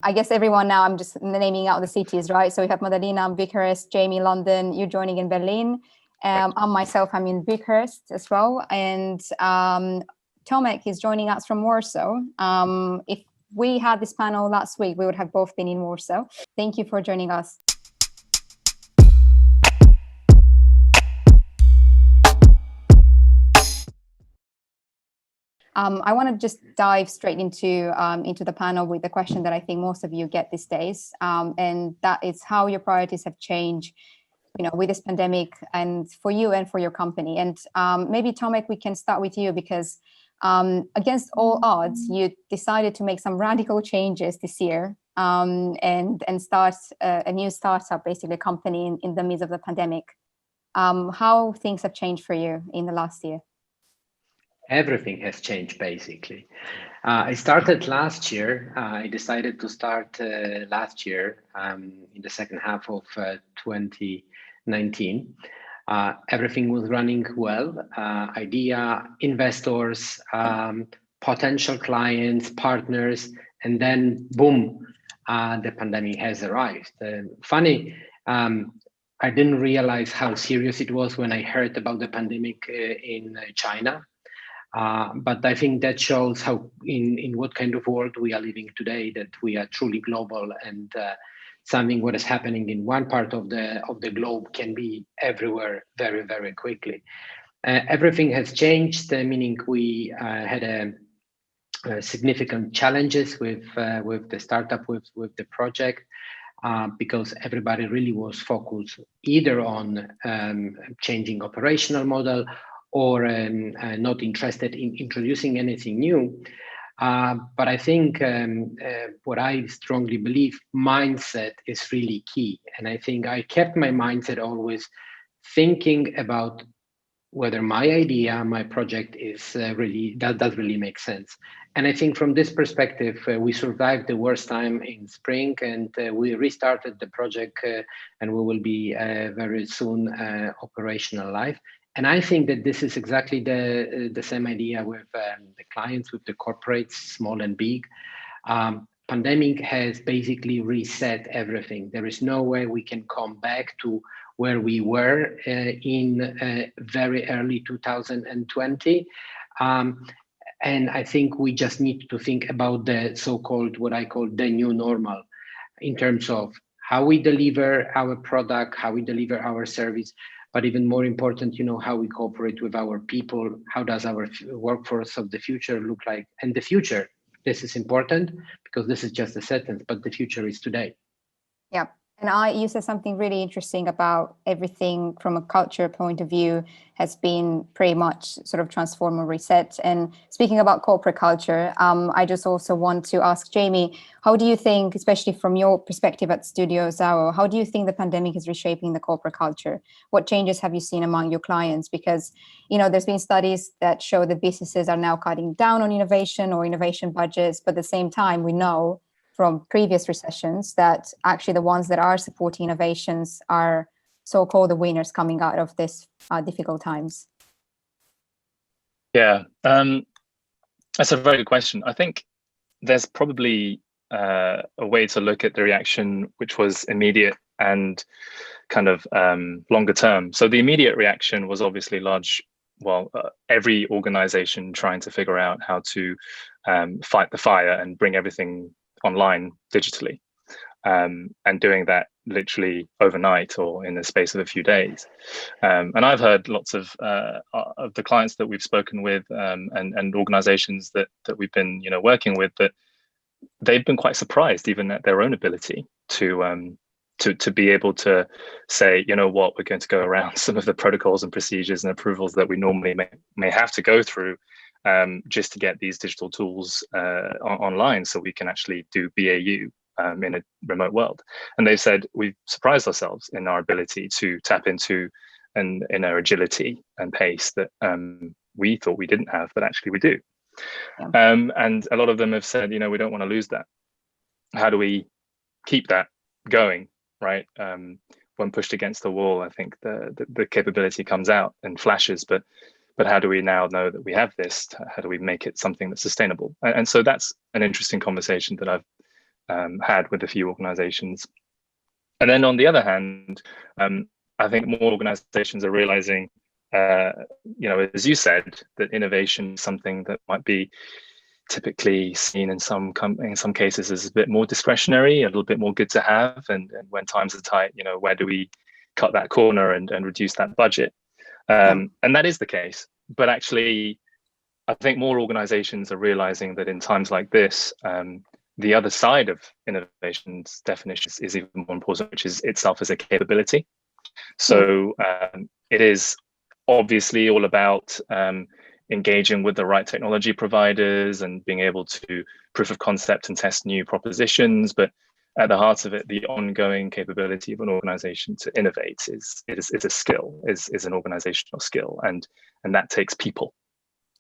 I guess everyone now, I'm just naming out the cities, right? So we have Mădălina, Bucharest, Jamie, London, you're joining in Berlin. I'm myself, I'm in Bucharest as well. And Tomek is joining us from Warsaw. If we had this panel last week, we would have both been in Warsaw. Thank you for joining us. I want to just dive straight into the panel with the question that I think most of you get these days, and that is how your priorities have changed, with this pandemic, and for you and for your company. And maybe Tomek, we can start with you because against all odds, you decided to make some radical changes this year and start a new startup, basically a company in the midst of the pandemic. How things have changed for you in the last year? Everything has changed, basically. I started last year. I decided to start last year in the second half of 2019. Everything was running well. Idea, investors, potential clients, partners, and then boom, the pandemic has arrived. Funny, I didn't realize how serious it was when I heard about the pandemic in China. But I think that shows how in what kind of world we are living today, that we are truly global, and something what is happening in one part of the globe can be everywhere very, very quickly. Everything has changed, meaning we had a significant challenges with the startup, with the project, because everybody really was focused either on changing operational model or not interested in introducing anything new. But I think what I strongly believe, mindset is really key. And I think I kept my mindset always thinking about whether my idea, my project is really, does really make sense. And I think from this perspective, we survived the worst time in spring, and we restarted the project, and we will be very soon operational live. And I think that this is exactly the same idea with the clients, with the corporates, small and big. Pandemic has basically reset everything. There is no way we can come back to where we were in very early 2020. And I think we just need to think about the so-called, what I call the new normal, in terms of how we deliver our product, how we deliver our service, but even more important, how we cooperate with our people. How does our workforce of the future look like? And the future, this is important because this is just a sentence, but the future is today. Yeah. And you said something really interesting about everything from a culture point of view has been pretty much sort of transform or reset. And speaking about corporate culture, I just also want to ask Jamie, how do you think, especially from your perspective at Studio Zao, how do you think the pandemic is reshaping the corporate culture? What changes have you seen among your clients? Because, there's been studies that show that businesses are now cutting down on innovation or innovation budgets, but at the same time, we know from previous recessions that actually the ones that are supporting innovations are so-called the winners coming out of this difficult times. Yeah, that's a very good question. I think there's probably a way to look at the reaction which was immediate and kind of longer term. So the immediate reaction was obviously every organization trying to figure out how to fight the fire and bring everything online digitally, and doing that literally overnight or in the space of a few days. And I've heard lots of the clients that we've spoken with and organizations that we've been working with, that they've been quite surprised even at their own ability to be able to say, we're going to go around some of the protocols and procedures and approvals that we normally may have to go through, just to get these digital tools online so we can actually do BAU in a remote world. And they've said we've surprised ourselves in our ability to tap into in our agility and pace that we thought we didn't have, but actually we do. Yeah. And a lot of them have said, we don't want to lose that. How do we keep that going, right? When pushed against the wall, I think the capability comes out and flashes, but how do we now know that we have this? How do we make it something that's sustainable? And so that's an interesting conversation that I've had with a few organizations. And then on the other hand, I think more organizations are realizing, as you said, that innovation is something that might be typically seen in some cases as a bit more discretionary, a little bit more good to have. And when times are tight, where do we cut that corner and reduce that budget? And that is the case. But actually, I think more organizations are realizing that in times like this, the other side of innovation's definition is even more important, which is itself as a capability. So it is obviously all about engaging with the right technology providers and being able to proof of concept and test new propositions. But at the heart of it, the ongoing capability of an organization to innovate is a skill, is an organizational skill, and that takes people.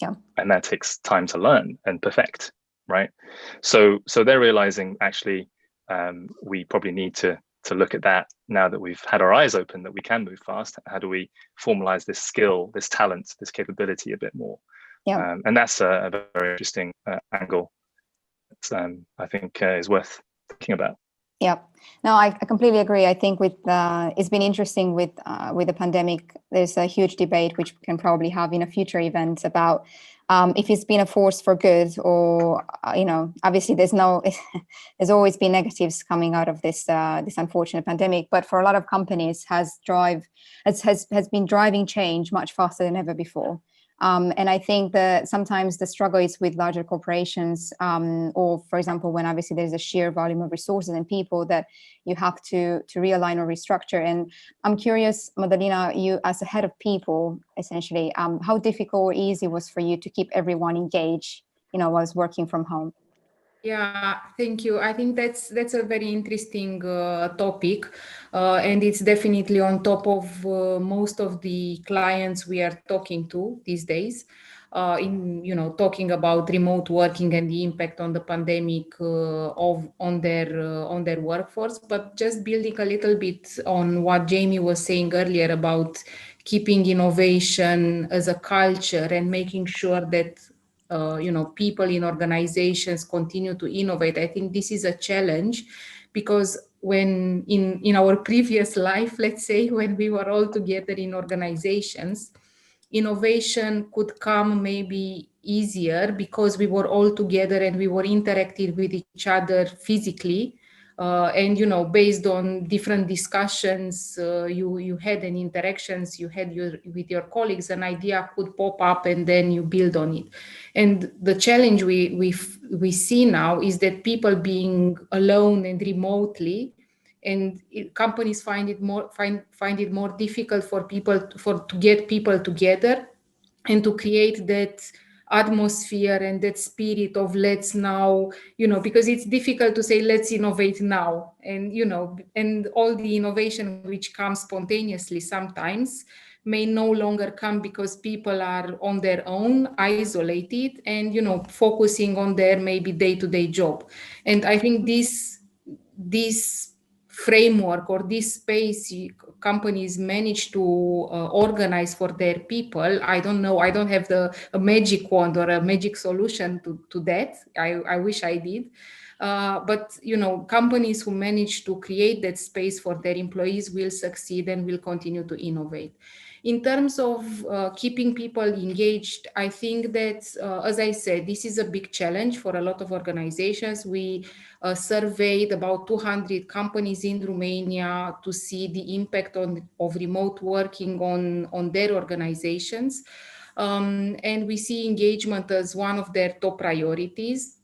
Yeah. And that takes time to learn and perfect, right? So they're realizing actually we probably need to look at that now that we've had our eyes open, that we can move fast. How do we formalize this skill, this talent, this capability a bit more? Yeah. And that's a very interesting angle that I think is worth thinking about. Yeah, no, I completely agree. I think it's been interesting with the pandemic. There's a huge debate, which we can probably have in a future event, about if it's been a force for good or, obviously there's always been negatives coming out of this unfortunate pandemic. But for a lot of companies has been driving change much faster than ever before. And I think that sometimes the struggle is with larger corporations, or, for example, when obviously there's a sheer volume of resources and people that you have to realign or restructure. And I'm curious, Mădălina, you as a head of people, essentially, how difficult or easy was for you to keep everyone engaged, whilst working from home? Yeah, thank you. I think that's a very interesting topic, and it's definitely on top of most of the clients we are talking to these days. Talking about remote working and the impact on the pandemic on their workforce. But just building a little bit on what Jamie was saying earlier about keeping innovation as a culture and making sure that people in organizations continue to innovate. I think this is a challenge because when in our previous life, let's say, when we were all together in organizations, innovation could come maybe easier because we were all together and we were interacting with each other physically. And based on different discussions you had and interactions you had with your colleagues, an idea could pop up and then you build on it. And the challenge we see now is that people being alone and remotely, and companies find it more difficult for people to get people together and to create that atmosphere and that spirit of let's now, because it's difficult to say let's innovate now, and all the innovation which comes spontaneously sometimes may no longer come because people are on their own, isolated, and focusing on their maybe day-to-day job. And I think this framework or this space companies manage to organize for their people. I don't know. I don't have a magic wand or a magic solution to that. I wish I did. But companies who manage to create that space for their employees will succeed and will continue to innovate. In terms of keeping people engaged, I think that, as I said, this is a big challenge for a lot of organizations. We surveyed about 200 companies in Romania to see the impact of remote working on their organizations. And we see engagement as one of their top priorities.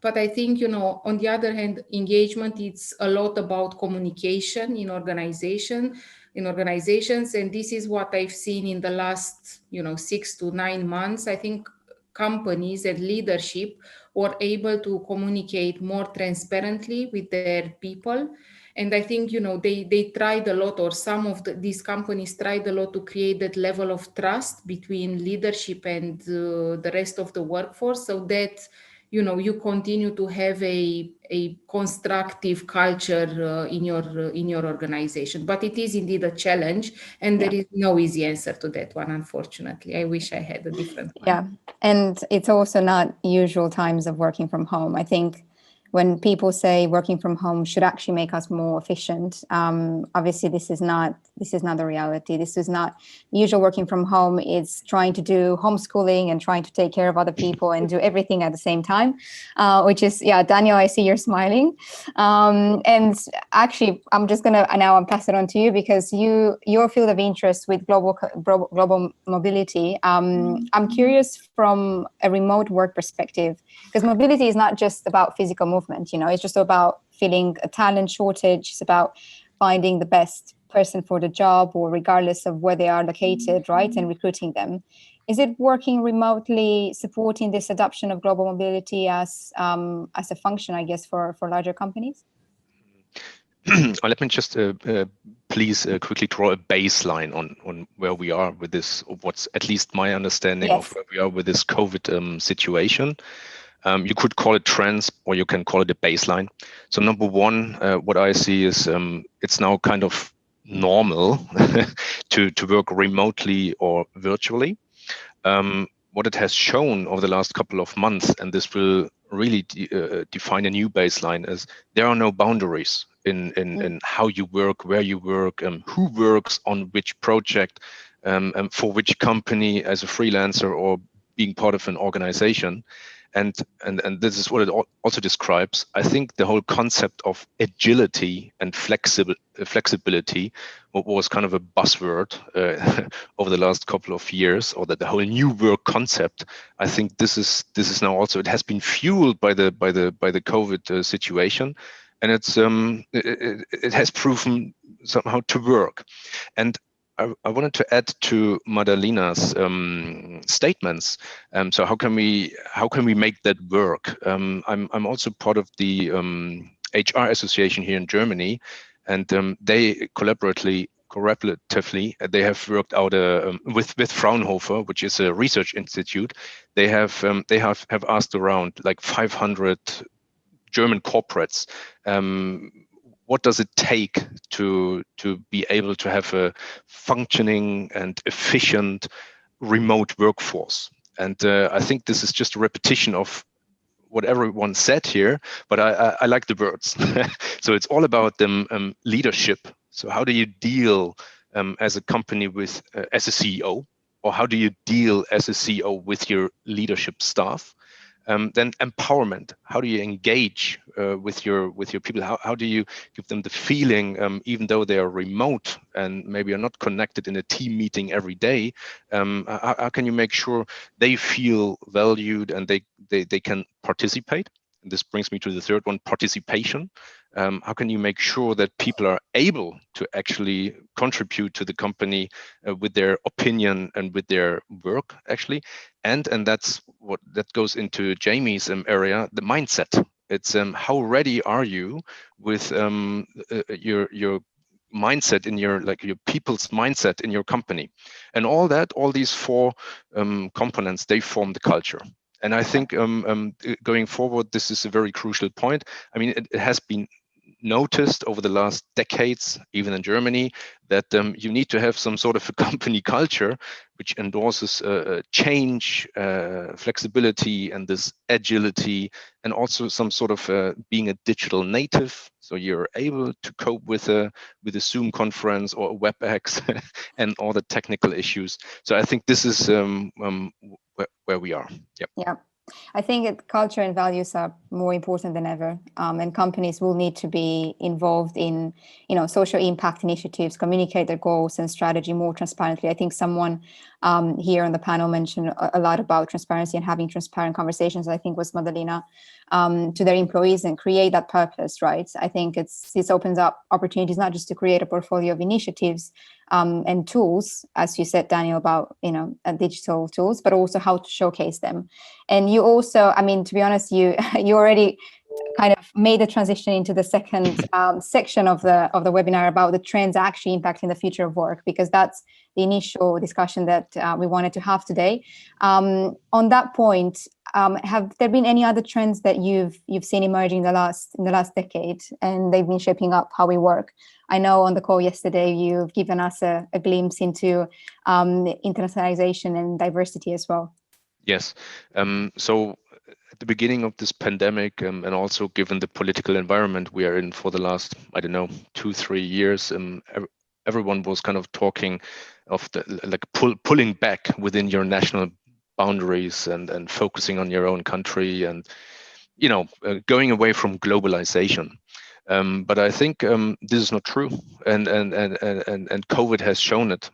But I think, on the other hand, engagement, it's a lot about communication in organizations. And this is what I've seen in the last, 6 to 9 months. I think companies and leadership were able to communicate more transparently with their people. And I think, they tried a lot, or some of these companies tried a lot to create that level of trust between leadership and the rest of the workforce, so that you continue to have a constructive culture in your organization. But it is indeed a challenge, and there is no easy answer to that one, unfortunately. I wish I had a different one. Yeah, and it's also not usual times of working from home. I think when people say working from home should actually make us more efficient, obviously this is not the reality. This is not usual. Working from home is trying to do homeschooling and trying to take care of other people and do everything at the same time, which is, yeah, Daniel, I see you're smiling. And actually, I'm just gonna now pass it on to you, because your field of interest with global mobility. I'm curious from a remote work perspective, because mobility is not just about physical movement, it's just about filling a talent shortage. It's about finding the best person for the job, or regardless of where they are located, right, and recruiting them. Is it working remotely supporting this adoption of global mobility as a function, I guess, for larger companies? Let me just please quickly draw a baseline on where we are with this, or what's at least my understanding of where we are with this COVID situation. You could call it trends, or you can call it a baseline. So number one, what I see is it's now kind of normal to work remotely or virtually. What it has shown over the last couple of months, and this will really define a new baseline, is there are no boundaries in how you work, where you work, who works on which project, for which company as a freelancer or being part of an organization. And this is what it also describes. I think the whole concept of agility and flexibility, what was kind of a buzzword over the last couple of years, or that the whole new work concept. I think this is now also, it has been fueled by the COVID situation, and it has proven somehow to work. And I wanted to add to Mădălina's statements. So how can we make that work? I'm also part of the HR association here in Germany, and they collaboratively they have worked out with Fraunhofer, which is a research institute. They have asked around like 500 German corporates. What does it take to be able to have a functioning and efficient remote workforce? And I think this is just a repetition of what everyone said here, but I like the words. So it's all about leadership. So how do you deal as a company with as a CEO, or how do you deal as a CEO with your leadership staff? Then empowerment. How do you engage with your people? How do you give them the feeling, even though they are remote and maybe are not connected in a team meeting every day? How can you make sure they feel valued and they can participate? And this brings me to the third one: participation. How can you make sure that people are able to actually contribute to the company with their opinion and with their work, actually? And that goes into Jamie's area, the mindset. It's how ready are you with your mindset in your people's mindset in your company, and all these four components, they form the culture. And I think going forward, this is a very crucial point. I mean, it has been noticed over the last decades, even in Germany, that you need to have some sort of a company culture which endorses change, flexibility, and this agility, and also some sort of being a digital native. So you're able to cope with a Zoom conference or a WebEx and all the technical issues. So I think this is where we are. Yep. Yeah. I think culture and values are more important than ever, and companies will need to be involved in, social impact initiatives, communicate their goals and strategy more transparently. I think someone here on the panel mentioned a lot about transparency and having transparent conversations. I think was Mădălina, to their employees, and create that purpose, right? I think this opens up opportunities not just to create a portfolio of initiatives and tools, as you said, Daniel, about digital tools, but also how to showcase them. And you also, to be honest, you already kind of made the transition into the second section of the webinar about the trends actually impacting the future of work, because that's the initial discussion that we wanted to have today. On that point, have there been any other trends that you've seen emerging in the last decade, and they've been shaping up how we work? I know on the call yesterday you've given us a glimpse into internationalization and diversity as well. Yes. So the beginning of this pandemic, and also given the political environment we are in for the last, I don't know, 2-3 years, everyone was kind of talking of pulling back within your national boundaries and focusing on your own country, and going away from globalization. But I think this is not true, and COVID has shown it.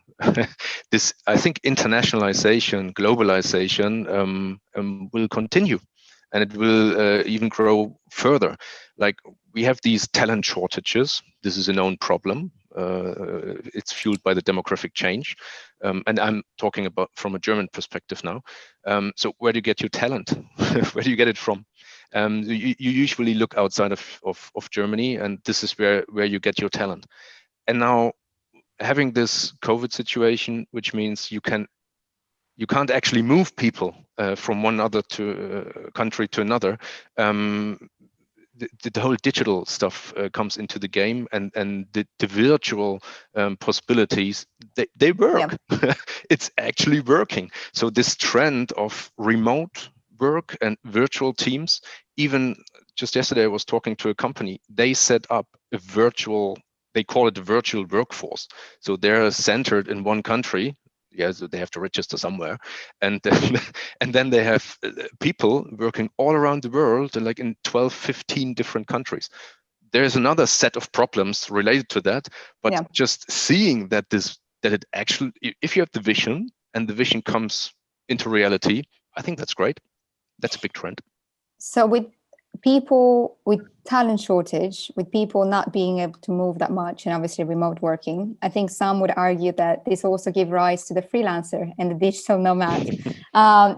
This, I think, internationalization, globalization will continue, and it will even grow further. Like, we have these talent shortages. This is a known problem. It's fueled by the demographic change, and I'm talking about from a German perspective now. So where do you get your talent? Where do you get it from? You usually look outside of Germany, and this is where you get your talent. And now, having this COVID situation, which means you can't actually move people from one other country to another. The whole digital stuff comes into the game, and the virtual possibilities, they work. Yeah. It's actually working. So this trend of remote work and virtual teams, even just yesterday I was talking to a company, they set up a virtual, they call it a virtual workforce. So they're centered in one country. Yeah, so they have to register somewhere, and then they have people working all around the world, like in 12, 15 different countries. There's another set of problems related to that, but yeah, just seeing that it actually, if you have the vision and the vision comes into reality, I think that's great. That's a big trend. So with people with talent shortage, with people not being able to move that much, and obviously remote working, I think some would argue that this also gives rise to the freelancer and the digital nomad,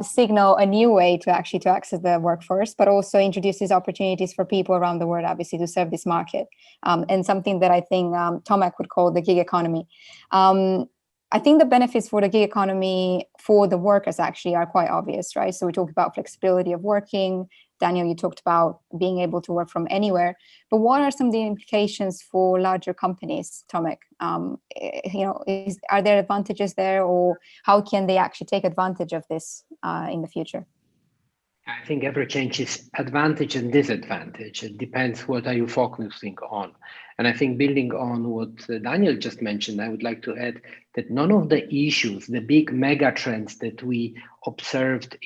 signal a new way to access the workforce, but also introduces opportunities for people around the world, obviously, to serve this market, and something that I think Tomek would call the gig economy. I think the benefits for the gig economy for the workers actually are quite obvious, right? So we talked about flexibility of working. Daniel, you talked about being able to work from anywhere. But what are some of the implications for larger companies, Tomek? Are there advantages there, or how can they actually take advantage of this in the future? I think every change is advantage and disadvantage. It depends what are you focusing on. And I think building on what Daniel just mentioned, I would like to add that none of the issues, the big mega trends that we observed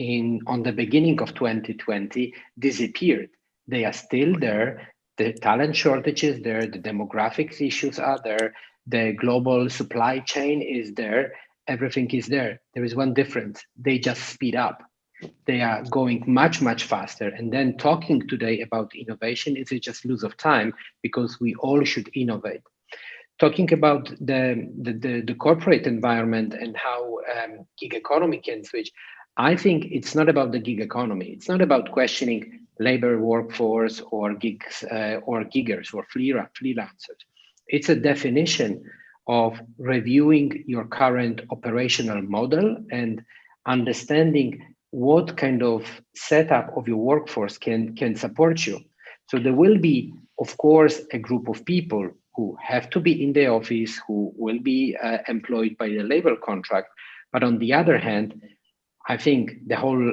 on the beginning of 2020 disappeared. They are still there. The talent shortage is there. The demographics issues are there. The global supply chain is there. Everything is there. There is one difference. They just speed up. They are going much, much faster. And then talking today about innovation is just lose of time, because we all should innovate. Talking about the corporate environment and how gig economy can switch, I think it's not about the gig economy. It's not about questioning labor workforce or gigs or giggers or freelancers. It's a definition of reviewing your current operational model and understanding what kind of setup of your workforce can support you. So there will be, of course, a group of people who have to be in the office, who will be employed by the labor contract. But on the other hand, I think the whole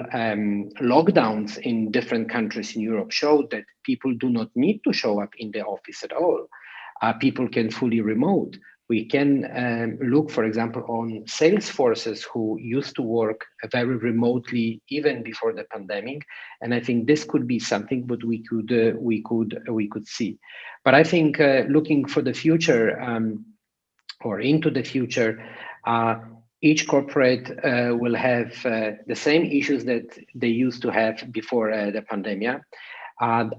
lockdowns in different countries in Europe showed that people do not need to show up in the office at all. People can fully remote. We can look, for example, on sales forces who used to work very remotely even before the pandemic, and I think this could be something that we could see. But I think looking for the future or into the future, each corporate will have the same issues that they used to have before the pandemic.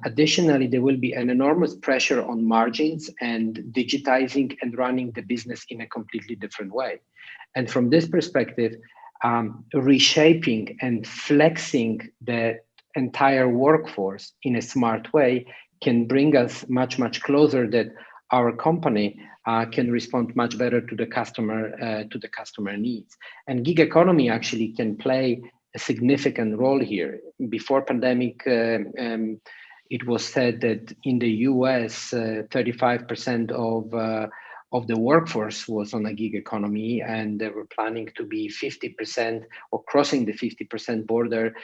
Additionally, there will be an enormous pressure on margins and digitizing and running the business in a completely different way. And from this perspective, reshaping and flexing the entire workforce in a smart way can bring us much, much closer that our company can respond much better to the customer needs. And gig economy actually can play a significant role here. Before pandemic, it was said that in the US, 35% of the workforce was on a gig economy, and they were planning to be 50% or crossing the 50% border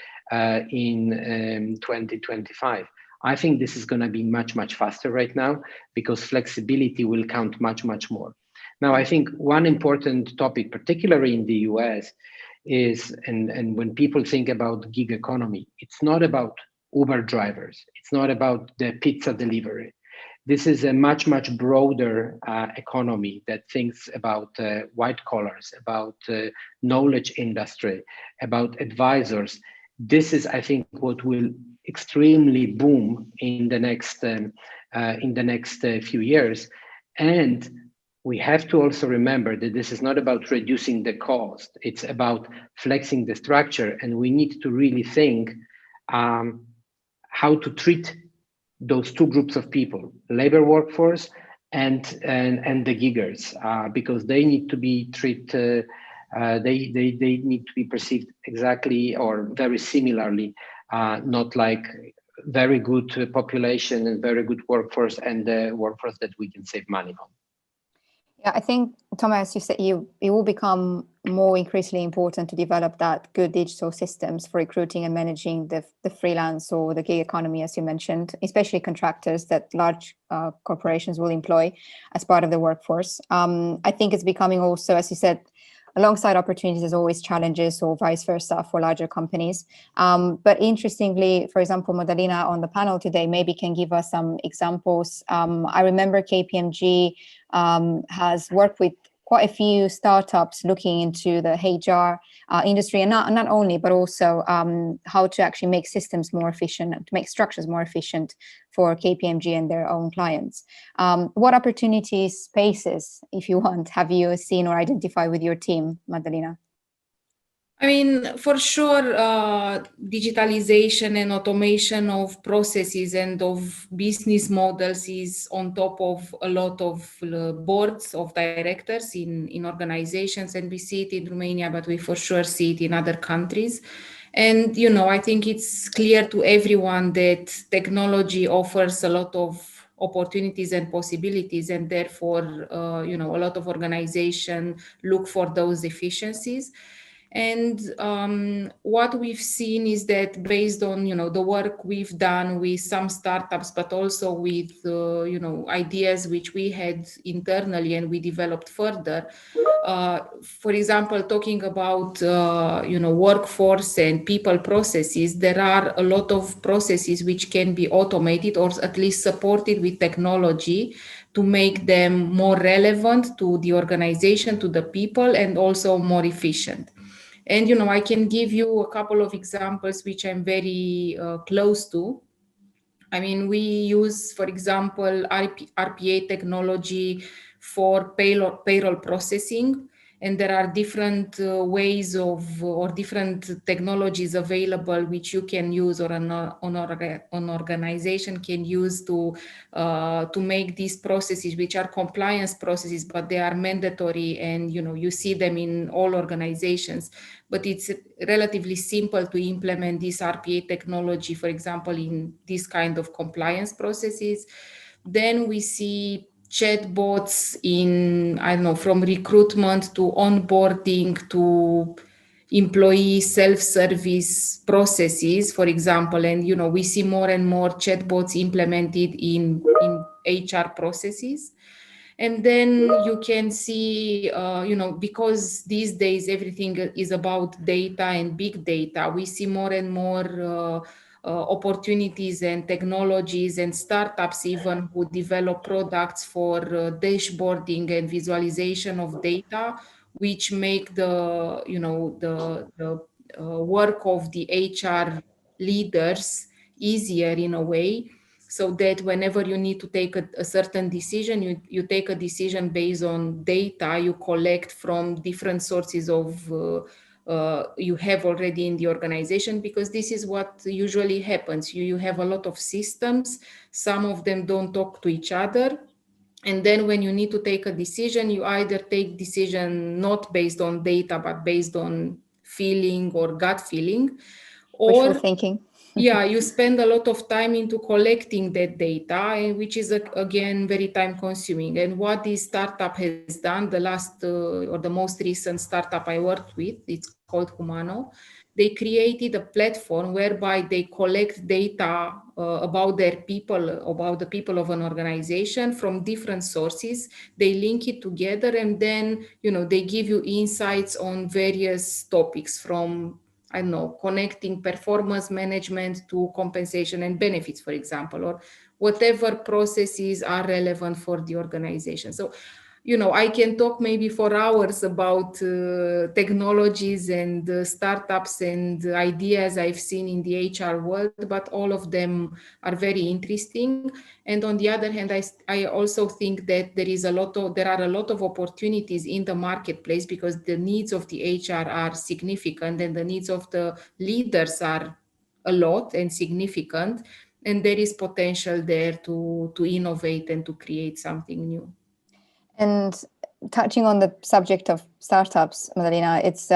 in 2025. I think this is going to be much, much faster right now, because flexibility will count much, much more. Now, I think one important topic, particularly in the US, is, and when people think about gig economy, it's not about Uber drivers. It's not about the pizza delivery. This is a much, much broader economy that thinks about white collars, about knowledge industry, about advisors. This is, I think, what will extremely boom in the next few years. And we have to also remember that this is not about reducing the cost. It's about flexing the structure, and we need to really think how to treat those two groups of people, labor workforce and the giggers, because they need to be treated, they need to be perceived exactly or very similarly, not like very good population and very good workforce and the workforce that we can save money on. Yeah, I think, Tomek, as you said, it will become more increasingly important to develop that good digital systems for recruiting and managing the freelance or the gig economy, as you mentioned, especially contractors that large corporations will employ as part of the workforce. I think it's becoming also, as you said, alongside opportunities, there's always challenges, or vice versa for larger companies. But interestingly, for example, Mădălina on the panel today maybe can give us some examples. I remember KPMG has worked with quite a few startups looking into the HR industry, and not only, but also how to actually make systems more efficient, to make structures more efficient for KPMG and their own clients. What opportunities, spaces, if you want, have you seen or identified with your team, Mădălina? I mean, for sure, digitalization and automation of processes and of business models is on top of a lot of boards of directors in organizations, and we see it in Romania, but we for sure see it in other countries. And, you know, I think it's clear to everyone that technology offers a lot of opportunities and possibilities, and therefore, you know, a lot of organizations look for those efficiencies. And what we've seen is that based on, you know, the work we've done with some startups, but also with, you know, ideas which we had internally and we developed further. For example, talking about, you know, workforce and people processes, there are a lot of processes which can be automated or at least supported with technology to make them more relevant to the organization, to the people, and also more efficient. And, you know, I can give you a couple of examples which I'm very close to. I mean, we use, for example, RPA technology for payroll processing. And there are different ways of, or different technologies available which you can use, or an organization can use to make these processes, which are compliance processes, but they are mandatory, and, you know, you see them in all organizations. But it's relatively simple to implement this RPA technology, for example, in this kind of compliance processes. Then we see chatbots in, I don't know, from recruitment to onboarding to employee self-service processes, for example. And, you know, we see more and more chatbots implemented in HR processes. And then you can see, you know, because these days everything is about data and big data, we see more and more opportunities and technologies and startups even who develop products for dashboarding and visualization of data, which make the, you know, the work of the HR leaders easier in a way, so that whenever you need to take a certain decision, you take a decision based on data you collect from different sources of you have already in the organization, because this is what usually happens. You have a lot of systems, some of them don't talk to each other. And then when you need to take a decision, you either take decision not based on data, but based on feeling or gut feeling. Or wishful thinking. Yeah, you spend a lot of time into collecting that data, which is again very time consuming. And what this startup has done, the last or the most recent startup I worked with, it's called Humano. They created a platform whereby they collect data about their people, about the people of an organization from different sources. They link it together, and then they give you insights on various topics, from I don't know, connecting performance management to compensation and benefits, for example, or whatever processes are relevant for the organization. So, I can talk maybe for hours about technologies and startups and ideas I've seen in the HR world, but all of them are very interesting. And on the other hand, I also think that there are a lot of opportunities in the marketplace, because the needs of the HR are significant and the needs of the leaders are a lot and significant. And there is potential there to innovate and to create something new. And touching on the subject of startups, Mădălina, it's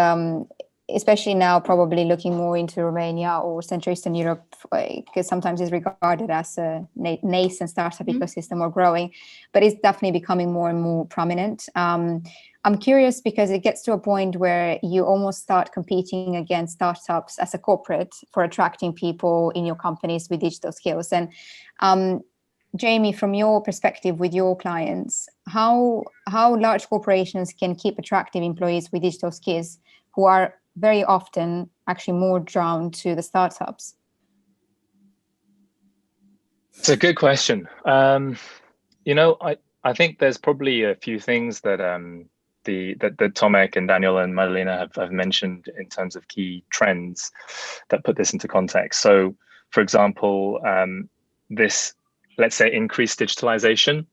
especially now probably looking more into Romania or Central Eastern Europe, because sometimes it's regarded as a nascent startup ecosystem or growing, but it's definitely becoming more and more prominent. I'm curious because it gets to a point where you almost start competing against startups as a corporate for attracting people in your companies with digital skills. And Jamie, from your perspective with your clients, how large corporations can keep attractive employees with digital skills who are very often actually more drawn to the startups? It's a good question. I think there's probably a few things that that Tomek and Daniel and Mădălina have mentioned in terms of key trends that put this into context. So, for example, this, let's say, increased digitalization,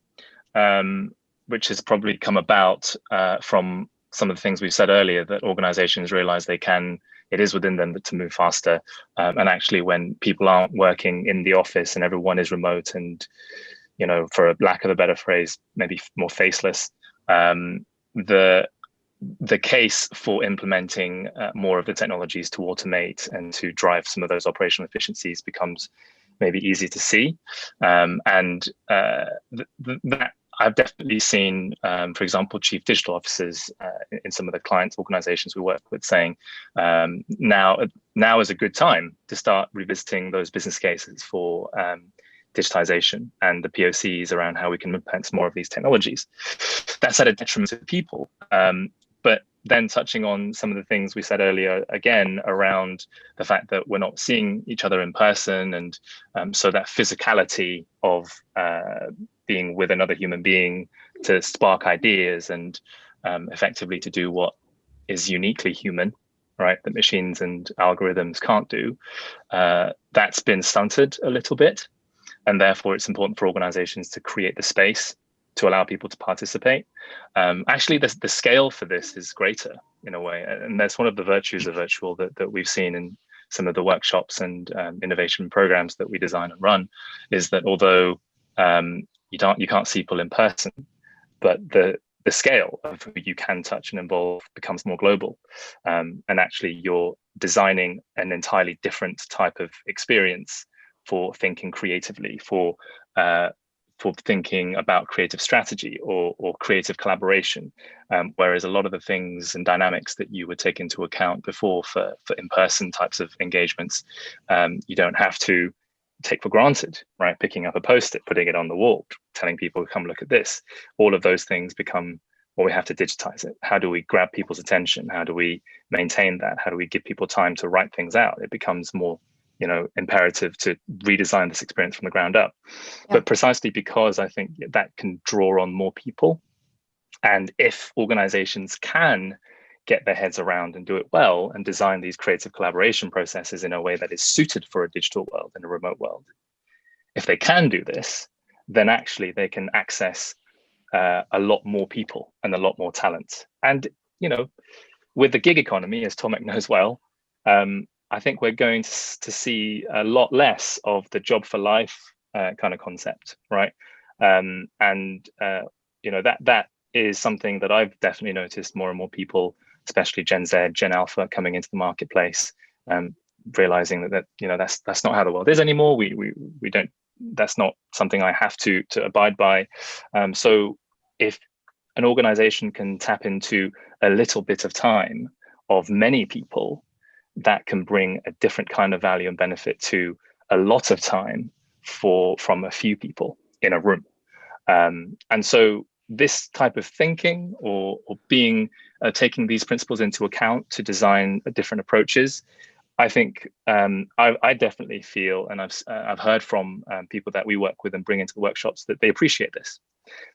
which has probably come about from some of the things we said earlier, that organizations realize it is within them to move faster. And actually, when people aren't working in the office and everyone is remote and, for a lack of a better phrase, maybe more faceless, the case for implementing more of the technologies to automate and to drive some of those operational efficiencies becomes maybe easy to see. That I've definitely seen, for example, chief digital officers in some of the clients organizations we work with saying, now is a good time to start revisiting those business cases for digitization and the POCs around how we can implement more of these technologies. That's at a detriment to people. But then touching on some of the things we said earlier, again, around the fact that we're not seeing each other in person. And so that physicality of being with another human being to spark ideas and effectively to do what is uniquely human, right, that machines and algorithms can't do, that's been stunted a little bit. And therefore, it's important for organizations to create the space to allow people to participate. Actually, the scale for this is greater in a way. And that's one of the virtues of virtual that we've seen in some of the workshops and innovation programs that we design and run, is that although you can't see people in person, but the scale of who you can touch and involve becomes more global. And actually, you're designing an entirely different type of experience for thinking creatively, for thinking about creative strategy or creative collaboration, whereas a lot of the things and dynamics that you would take into account before for in-person types of engagements, you don't have to take for granted, right? Picking up a post-it, putting it on the wall, telling people, come look at this. All of those things become, well, we have to digitize it. How do we grab people's attention? How do we maintain that? How do we give people time to write things out? It becomes more imperative to redesign this experience from the ground up. Yeah. But precisely because I think that can draw on more people. And if organizations can get their heads around and do it well and design these creative collaboration processes in a way that is suited for a digital world and a remote world, if they can do this, then actually they can access a lot more people and a lot more talent. And, with the gig economy, as Tomek knows well, I think we're going to see a lot less of the job for life kind of concept, right? That is something that I've definitely noticed more and more people, especially Gen Z, Gen Alpha, coming into the marketplace, realizing that that's not how the world is anymore. We don't. That's not something I have to abide by. So if an organization can tap into a little bit of time of many people, that can bring a different kind of value and benefit to a lot of time from a few people in a room. And so this type of thinking or being taking these principles into account to design different approaches, I think I definitely feel, and I've heard from people that we work with and bring into the workshops, that they appreciate this,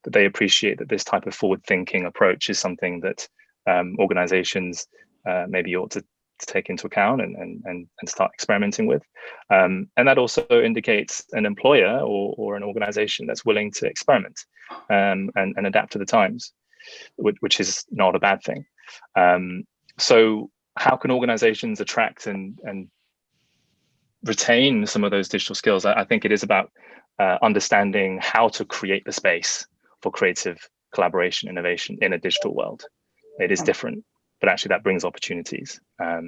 that they appreciate that this type of forward-thinking approach is something that organizations maybe ought to take into account and start experimenting with. And that also indicates an employer or an organization that's willing to experiment and adapt to the times, which is not a bad thing. So how can organizations attract and retain some of those digital skills? I think it is about understanding how to create the space for creative collaboration, innovation in a digital world. It is different, but actually that brings opportunities. I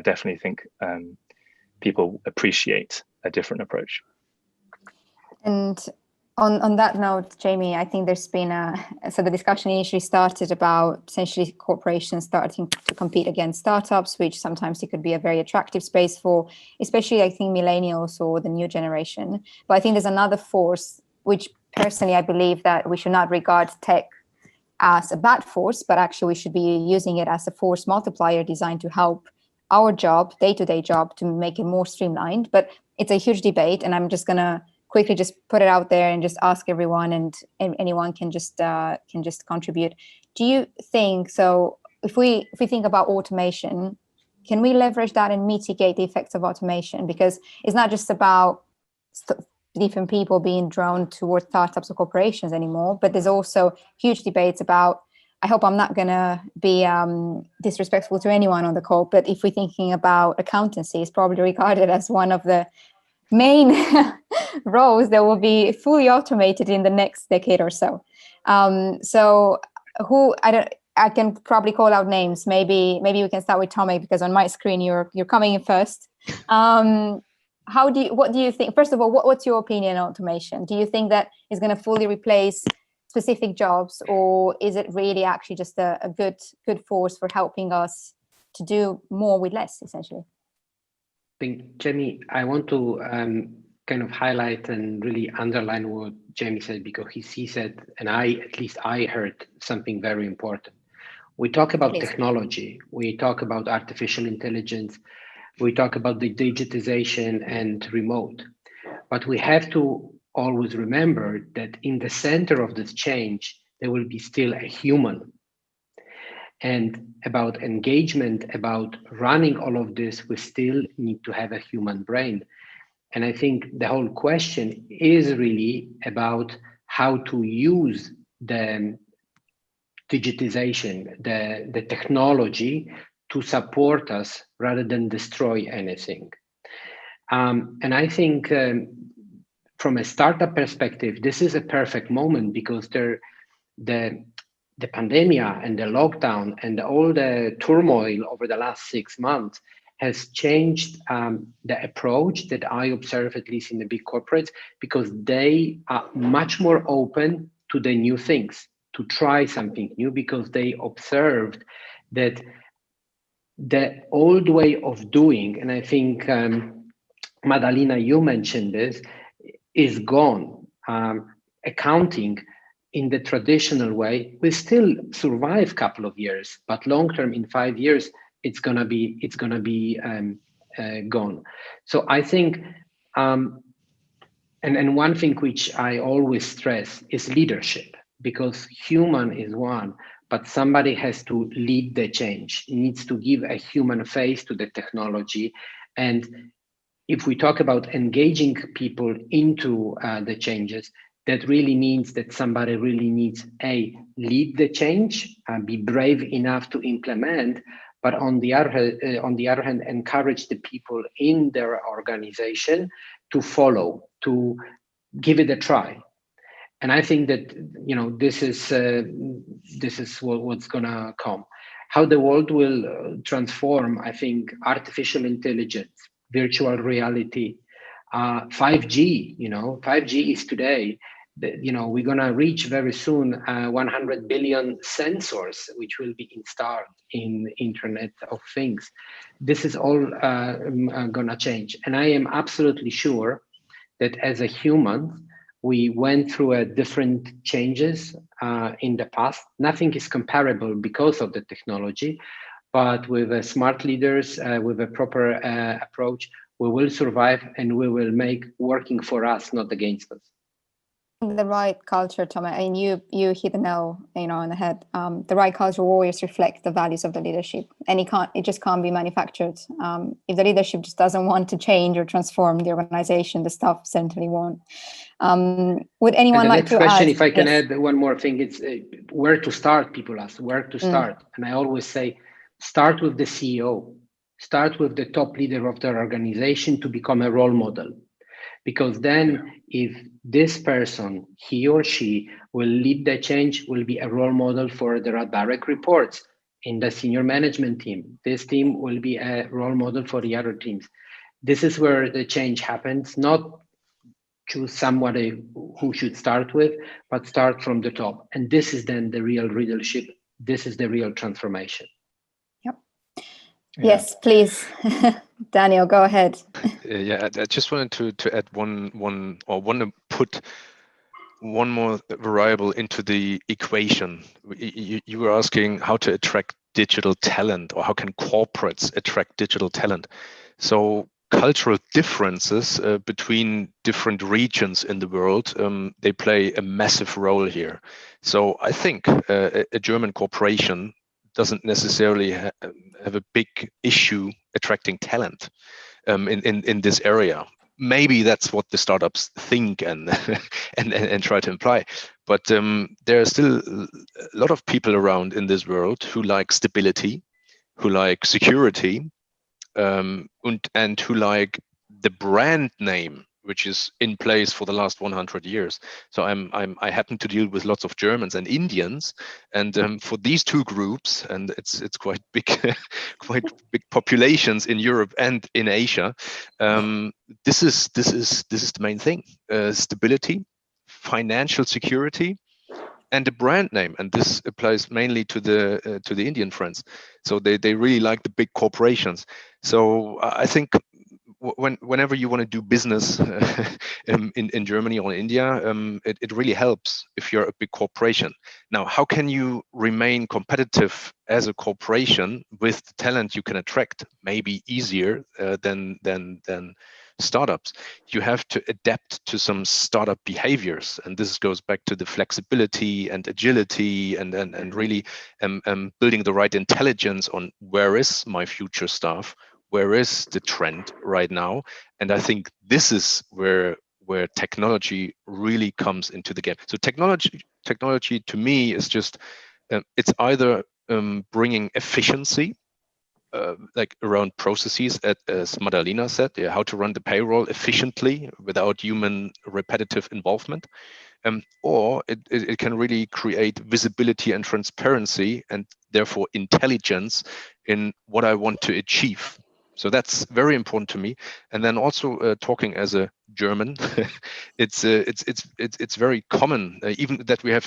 definitely think people appreciate a different approach. And on that note, Jamie, I think there's been so the discussion initially started about essentially corporations starting to compete against startups, which sometimes it could be a very attractive space for, especially I think millennials or the new generation. But I think there's another force, which personally I believe that we should not regard tech as a bad force, but actually we should be using it as a force multiplier designed to help our job, day-to-day job, to make it more streamlined. But it's a huge debate, and I'm just gonna quickly just put it out there and just ask everyone, and anyone can just contribute. Do you think, so if we think about automation, can we leverage that and mitigate the effects of automation? Because it's not just about different people being drawn towards startups or corporations anymore, but there's also huge debates about, I hope I'm not gonna be disrespectful to anyone on the call, but if we're thinking about accountancy, it's probably regarded as one of the main roles that will be fully automated in the next decade or so. So I can probably call out names. Maybe we can start with Tomek, because on my screen you're coming in first. What do you think? First of all, what's your opinion on automation? Do you think that it's going to fully replace specific jobs, or is it really actually just a good force for helping us to do more with less, essentially? I think, Jamie, I want to kind of highlight and really underline what Jamie said, because he said, and at least I heard something very important. We talk about technology, we talk about artificial intelligence, we talk about the digitization and remote, but we have to always remember that in the center of this change, there will be still a human. And about engagement, about running all of this, we still need to have a human brain. And I think the whole question is really about how to use the digitization, the technology to support us rather than destroy anything. And I think from a startup perspective, this is a perfect moment, because the pandemic and the lockdown and all the turmoil over the last 6 months has changed the approach that I observe, at least in the big corporates, because they are much more open to the new things, to try something new, because they observed that the old way of doing, and I think, Mădălina, you mentioned this, is gone. Accounting in the traditional way will still survive a couple of years, but long term, in 5 years, it's gonna be gone. So I think, and one thing which I always stress is leadership, because human is one, but somebody has to lead the change. It needs to give a human face to the technology. And if we talk about engaging people into the changes, that really means that somebody really needs lead the change, be brave enough to implement, but on the other hand, encourage the people in their organization to follow, to give it a try. And I think that this is what's gonna come. how the world will transform. I think artificial intelligence, virtual reality, 5G. 5G is today. We're gonna reach very soon 100 billion sensors, which will be installed in Internet of Things. This is all gonna change, and I am absolutely sure that as a human, we went through different changes in the past. Nothing is comparable because of the technology, but with smart leaders, with a proper approach, we will survive, and we will make working for us, not against us. The right culture, Tomek, and you hit the nail, on the head. The right culture will always reflect the values of the leadership, and it just can't be manufactured. If the leadership just doesn't want to change or transform the organization, the staff certainly won't. Would anyone like to question, add? If I can Yes. add one more thing, it's where to start. People ask where to start, and I always say, start with the CEO, start with the top leader of their organization to become a role model. Because then if this person, he or she, will lead the change, will be a role model for their direct reports in the senior management team. This team will be a role model for the other teams. This is where the change happens, not choose somebody who should start with, but start from the top. And this is then the real leadership. This is the real transformation. Yep. Yeah. Yes, please. Daniel, go ahead. Yeah, I just wanted to add want to put one more variable into the equation. You were asking how to attract digital talent, or how can corporates attract digital talent. So cultural differences between different regions in the world, they play a massive role here. So I think a German corporation doesn't necessarily have a big issue attracting talent in this area. Maybe that's what the startups think and try to imply. But there are still a lot of people around in this world who like stability, who like security, and who like the brand name, which is in place for the last 100 years. So I happen to deal with lots of Germans and Indians, and for these two groups, and it's quite big, quite big populations in Europe and in Asia. This is the main thing: stability, financial security, and the brand name. And this applies mainly to the Indian friends. So they really like the big corporations. So I think whenever you want to do business in Germany or India, it really helps if you're a big corporation. Now, how can you remain competitive as a corporation with the talent you can attract? Maybe easier than startups. You have to adapt to some startup behaviors, and this goes back to the flexibility and agility and really building the right intelligence on where is my future staff, where is the trend right now. And I think this is where technology really comes into the game. So technology to me is just it's either bringing efficiency, like around processes, as Mădălina said, how to run the payroll efficiently without human repetitive involvement, or it can really create visibility and transparency, and therefore intelligence in what I want to achieve. So that's very important to me. And then also talking as a German, it's very common, even that we have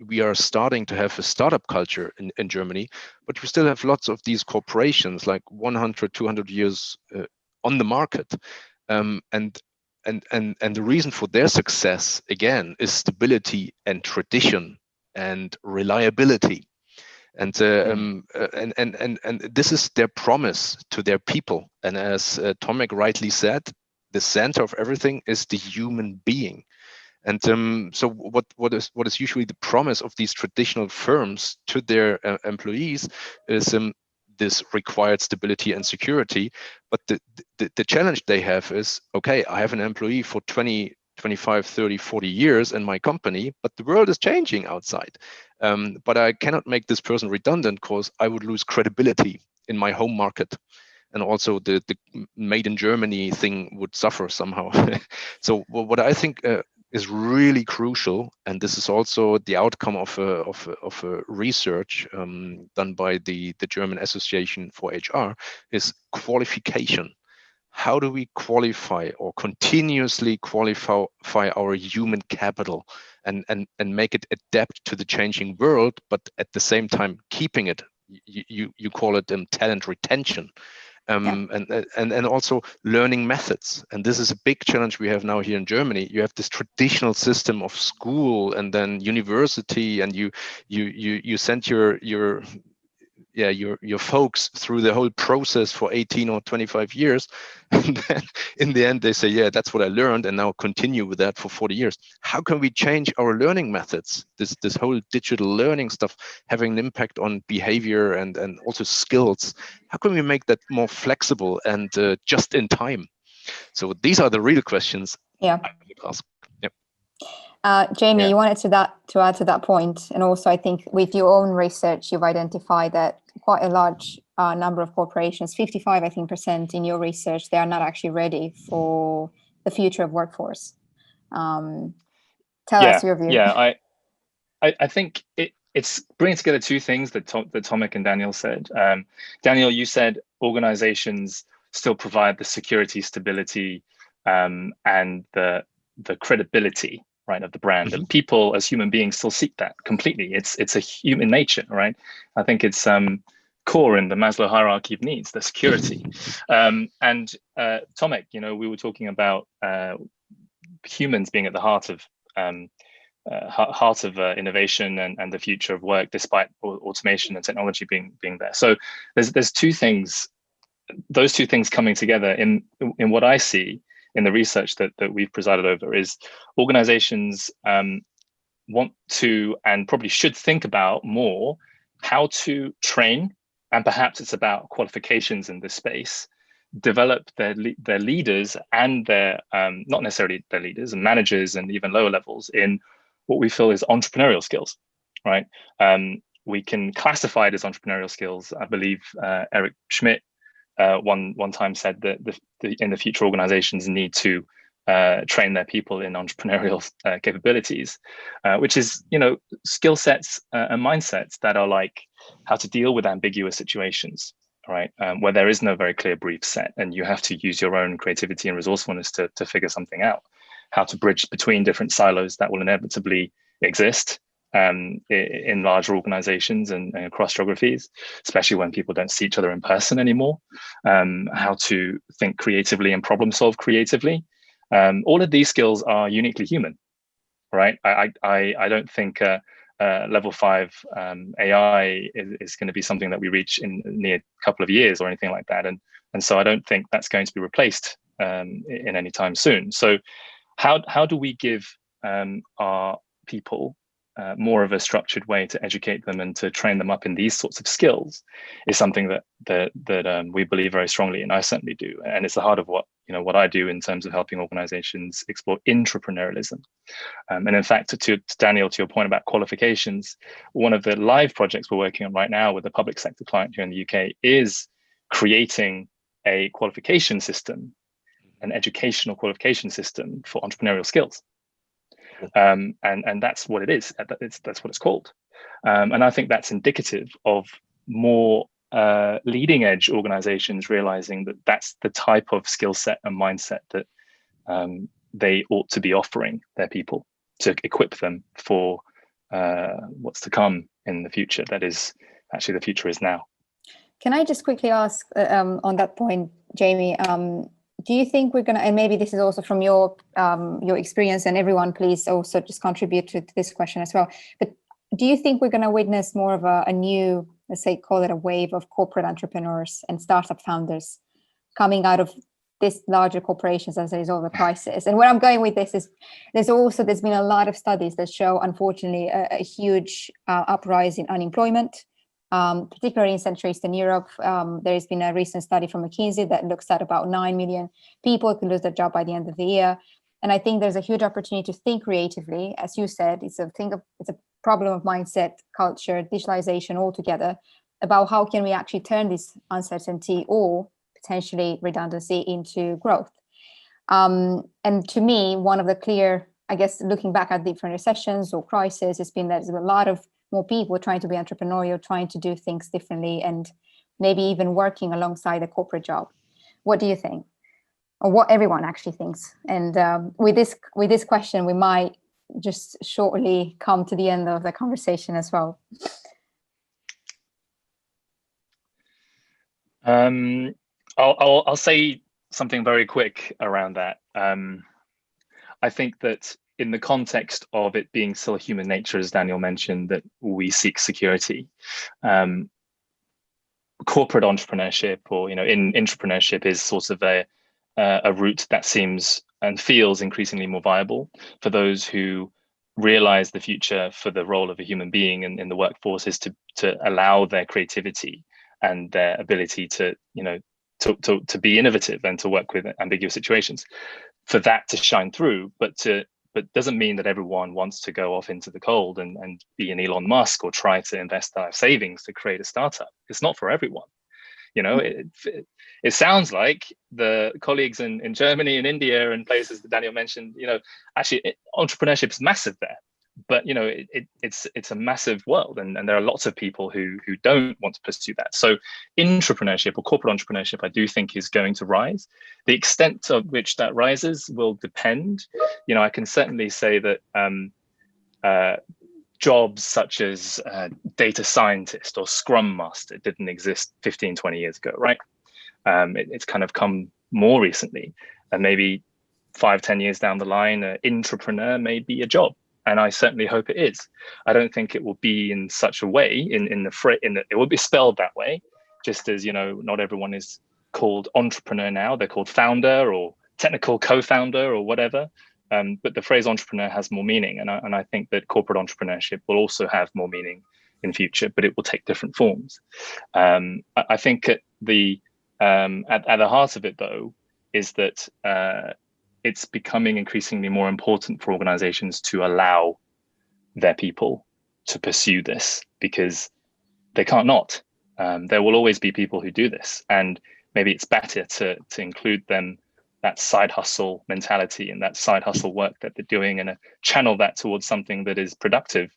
we are starting to have a startup culture in Germany, but we still have lots of these corporations like 100, 200 years on the market, and the reason for their success again is stability and tradition and reliability. And this is their promise to their people. And as Tomek rightly said, the center of everything is the human being. And so what is usually the promise of these traditional firms to their employees is this required stability and security. But the challenge they have is, okay, I have an employee for 20, 25, 30, 40 years in my company, but the world is changing outside. But I cannot make this person redundant because I would lose credibility in my home market. And also the made in Germany thing would suffer somehow. So what I think is really crucial, and this is also the outcome of a research done by the German Association for HR, is qualification. How do we qualify or continuously qualify our human capital and make it adapt to the changing world, but at the same time keeping it? You call it talent retention. And also learning methods. And this is a big challenge we have now here in Germany. You have this traditional system of school and then university, and you send your folks through the whole process for 18 or 25 years. And then in the end, they say, yeah, that's what I learned, and now continue with that for 40 years. How can we change our learning methods? This whole digital learning stuff having an impact on behavior and also skills. How can we make that more flexible and just in time? So these are the real questions I would ask. Jamie, you wanted to add to that point, and also I think with your own research, you've identified that quite a large number of corporations, 55, I think, % in your research, they are not actually ready for the future of workforce. Tell us your view. Yeah, I think it's bringing together two things that Tomek and Daniel said. Daniel, you said organizations still provide the security, stability, and the credibility, right, of the brand, and people as human beings still seek that completely. It's a human nature, right? I think it's core in the Maslow hierarchy of needs, the security. And Tomek, we were talking about humans being at the heart of innovation and the future of work, despite automation and technology being there. So there's two things, those two things coming together in what I see in the research that we've presided over, is organizations want to, and probably should think about more, how to train, and perhaps it's about qualifications in this space, develop their leaders and their not necessarily their leaders and managers and even lower levels in what we feel is entrepreneurial skills, right? We can classify it as entrepreneurial skills. I believe Eric Schmidt one time said that in the future, organizations need to train their people in entrepreneurial capabilities, which is, skill sets and mindsets that are like how to deal with ambiguous situations, right? Where there is no very clear brief set, and you have to use your own creativity and resourcefulness to figure something out. How to bridge between different silos that will inevitably exist in larger organizations and across geographies, especially when people don't see each other in person anymore. How to think creatively and problem solve creatively. All of these skills are uniquely human, right? I don't think level 5 AI is going to be something that we reach in near a couple of years or anything like that. And so I don't think that's going to be replaced in any time soon. So how do we give our people more of a structured way to educate them and to train them up in these sorts of skills is something that we believe very strongly, and I certainly do. And it's the heart of what I do in terms of helping organizations explore intrapreneurialism. And in fact, to Daniel, to your point about qualifications, one of the live projects we're working on right now with a public sector client here in the UK is creating a qualification system, an educational qualification system for entrepreneurial skills. And that's what it is. That's what it's called. And I think that's indicative of more leading edge organizations realizing that that's the type of skill set and mindset that they ought to be offering their people to equip them for what's to come in the future. That is actually, the future is now. Can I just quickly ask on that point, Jamie, do you think we're going to, and maybe this is also from your experience, and everyone please also just contribute to this question as well, but do you think we're going to witness more of a new, let's say, call it a wave of corporate entrepreneurs and startup founders coming out of this larger corporations as a result of the crisis? And where I'm going with this is there's been a lot of studies that show, unfortunately, a huge uprise in unemployment. Particularly in Central Eastern Europe, there has been a recent study from McKinsey that looks at about 9 million people could lose their job by the end of the year. And I think there's a huge opportunity to think creatively. As you said, it's a problem of mindset, culture, digitalization all together, about how can we actually turn this uncertainty or potentially redundancy into growth. And to me, one of the clear I guess looking back at different recessions or crises, it's been there's a lot of more people trying to be entrepreneurial, trying to do things differently, and maybe even working alongside a corporate job. What do you think? Or what everyone actually thinks? And with this question, we might just shortly come to the end of the conversation as well. I'll say something very quick around that. I think that in the context of it being still human nature, as Daniel mentioned, that we seek security. Corporate entrepreneurship, or in entrepreneurship, is sort of a route that seems and feels increasingly more viable for those who realize the future for the role of a human being in the workforce is to allow their creativity and their ability to be innovative and to work with ambiguous situations, for that to shine through, but doesn't mean that everyone wants to go off into the cold and be an Elon Musk or try to invest their savings to create a startup. It's not for everyone. It sounds like the colleagues in Germany and India and places that Daniel mentioned, actually entrepreneurship is massive there, but it's a massive world, and there are lots of people who don't want to pursue that. So intrapreneurship or corporate entrepreneurship, I do think, is going to rise. The extent of which that rises will depend. I can certainly say that jobs such as data scientist or scrum master didn't exist 15, 20 years ago, right? It's kind of come more recently, and maybe 5, 10 years down the line, an intrapreneur may be a job. And I certainly hope it is. I don't think it will be in such a way, it will be spelled that way, just as, not everyone is called entrepreneur now. They're called founder or technical co-founder or whatever. But the phrase entrepreneur has more meaning. And I think that corporate entrepreneurship will also have more meaning in future, but it will take different forms. I think at the heart of it, though, is that it's becoming increasingly more important for organizations to allow their people to pursue this, because they can't not. There will always be people who do this, and maybe it's better to include them, that side hustle mentality and that side hustle work that they're doing, and channel that towards something that is productive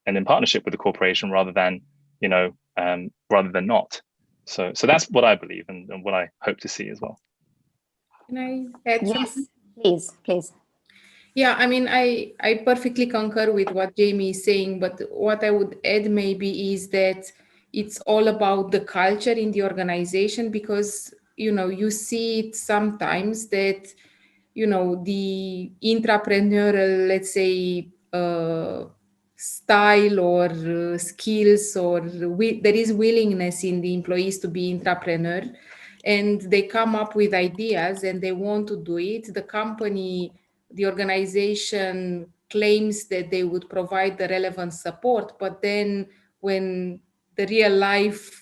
and in partnership with the corporation, rather than not. So that's what I believe and what I hope to see as well. Can I add something? Please. Yeah, I mean, I perfectly concur with what Jamie is saying, but what I would add maybe is that it's all about the culture in the organization, because, you see it sometimes that, the intrapreneurial, let's say, style or skills, or there is willingness in the employees to be intrapreneur, and they come up with ideas and they want to do it. The organization claims that they would provide the relevant support, but then when the real life,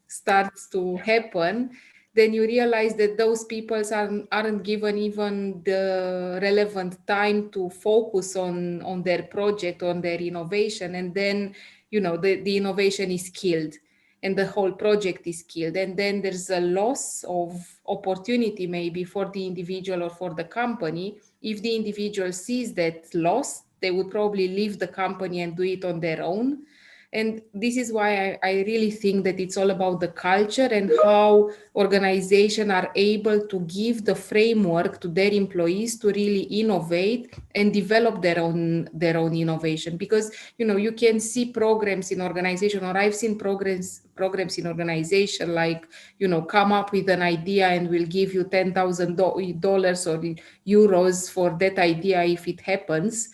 starts to happen, then you realize that those people aren't given even the relevant time to focus on their project, on their innovation, and then the innovation is killed and the whole project is killed, and then there's a loss of opportunity maybe for the individual or for the company. If the individual sees that loss, they would probably leave the company and do it on their own. And this is why I really think that it's all about the culture and how organizations are able to give the framework to their employees to really innovate and develop their own innovation. Because you can see programs in organization, or I've seen programs in organization like come up with an idea and we'll give you $10,000 or euros for that idea if it happens.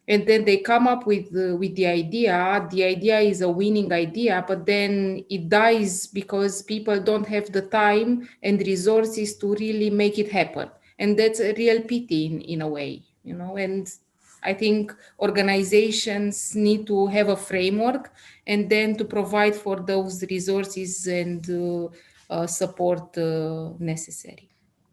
And then they come up with the idea. The idea is a winning idea, but then it dies because people don't have the time and resources to really make it happen. And that's a real pity in a way, and I think organizations need to have a framework and then to provide for those resources and support necessary.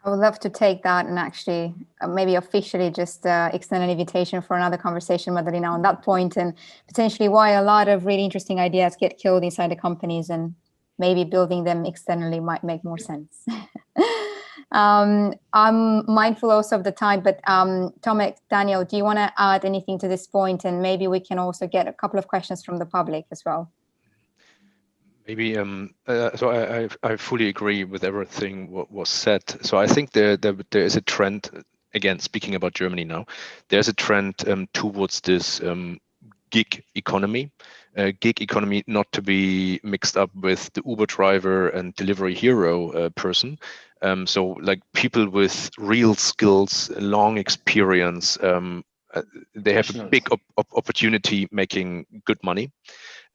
I would love to take that and actually maybe officially just extend an invitation for another conversation, Mădălina, on that point, and potentially why a lot of really interesting ideas get killed inside the companies, and maybe building them externally might make more sense. I'm mindful also of the time, but Tomek, Daniel, do you want to add anything to this point? And maybe we can also get a couple of questions from the public as well. Maybe so I fully agree with everything what was said. So I think there is a trend, again speaking about Germany now, there's a trend towards this gig economy. Gig economy not to be mixed up with the Uber driver and delivery hero person. So like people with real skills, long experience, they have a big opportunity making good money.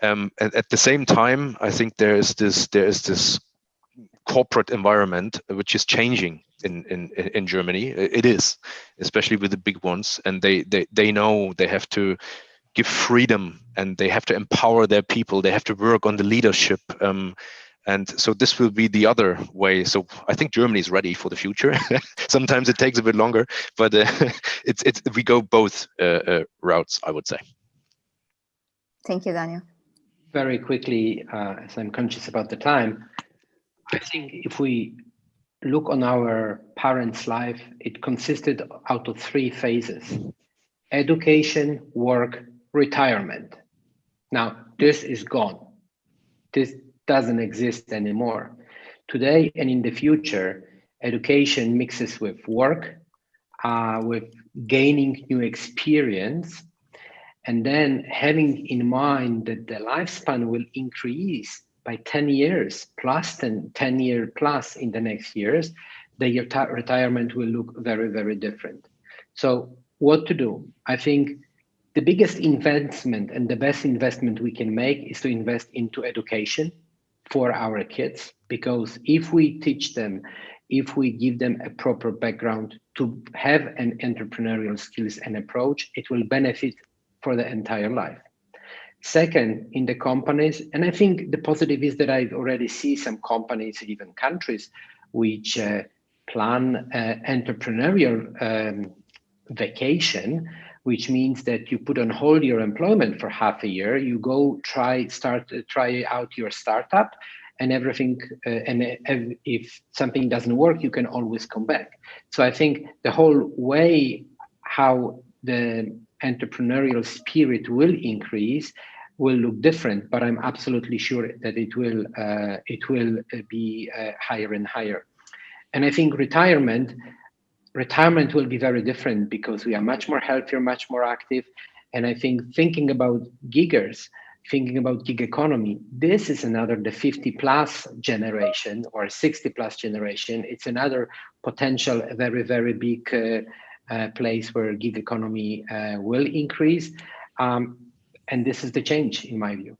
And at the same time, I think there is this corporate environment which is changing in Germany. It is, especially with the big ones, and they know they have to give freedom and they have to empower their people. They have to work on the leadership. And so this will be the other way. So I think Germany is ready for the future. Sometimes it takes a bit longer, but we go both routes, I would say. Thank you, Daniel. Very quickly, as I'm conscious about the time, I think if we look on our parents' life, it consisted out of 3 phases: education, work, retirement. Now, this is gone. This doesn't exist anymore. Today and in the future, education mixes with work, with gaining new experience, and then having in mind that the lifespan will increase by 10 years plus 10 year plus in the next years, the retirement will look very, very different. So what to do? I think the biggest investment and the best investment we can make is to invest into education for our kids, because if we teach them, if we give them a proper background to have an entrepreneurial skills and approach, it will benefit for the entire life. Second, in the companies, and I think the positive is that I already see some companies, even countries, which plan entrepreneurial vacation, which means that you put on hold your employment for half a year, you go try out your startup, and everything, and if something doesn't work, you can always come back. So I think the whole way how the entrepreneurial spirit will increase will look different, but I'm absolutely sure that it will be higher and higher. And I think retirement will be very different because we are much more healthier, much more active. And I think thinking about giggers, thinking about gig economy, this is another, the 50 plus generation or 60 plus generation. It's another potential very, very big place where gig economy will increase. And this is the change in my view.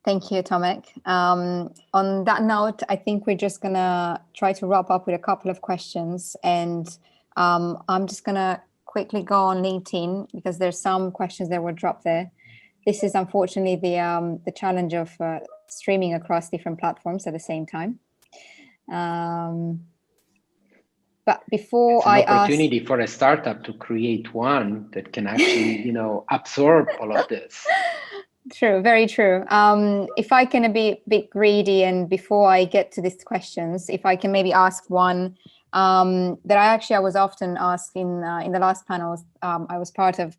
Thank you, Tomek. On that note, I think we're just gonna try to wrap up with a couple of questions, and I'm just gonna quickly go on LinkedIn because there's some questions that were dropped there. This is unfortunately the challenge of streaming across different platforms at the same time. But before it's an opportunity for a startup to create one that can actually, absorb all of this. True, very true. If I can be a bit greedy, and before I get to these questions, if I can maybe ask one that I was often asked in the last panels I was part of.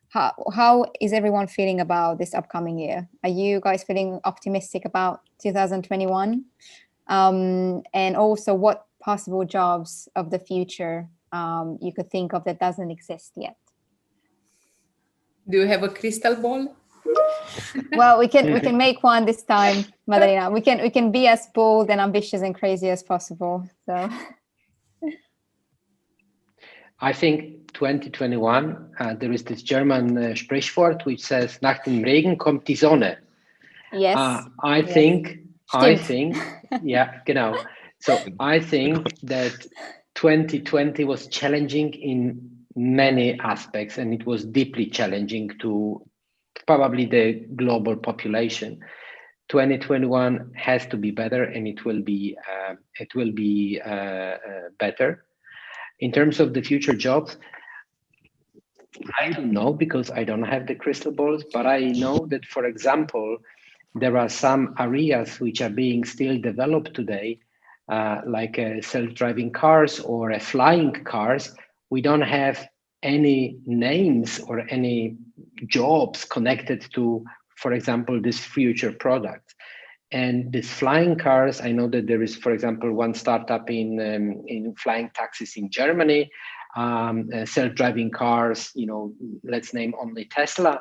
How is everyone feeling about this upcoming year? Are you guys feeling optimistic about 2021? And also, what possible jobs of the future you could think of that doesn't exist yet? Do you have a crystal ball? Well, we can make one this time, Mădălina. We can be as bold and ambitious and crazy as possible. So I think 2021, there is this German Sprichwort which says, nach dem Regen kommt die Sonne. Yes. I think, yeah, genau. So I think that 2020 was challenging in many aspects, and it was deeply challenging to probably the global population. 2021 has to be better, and it will be better. In terms of the future jobs, I don't know because I don't have the crystal balls, but I know that, for example, there are some areas which are being still developed today, like self-driving cars or flying cars, we don't have any names or any jobs connected to, for example, this future product. And these flying cars, I know that there is, for example, one startup in flying taxis in Germany, self-driving cars, let's name only Tesla.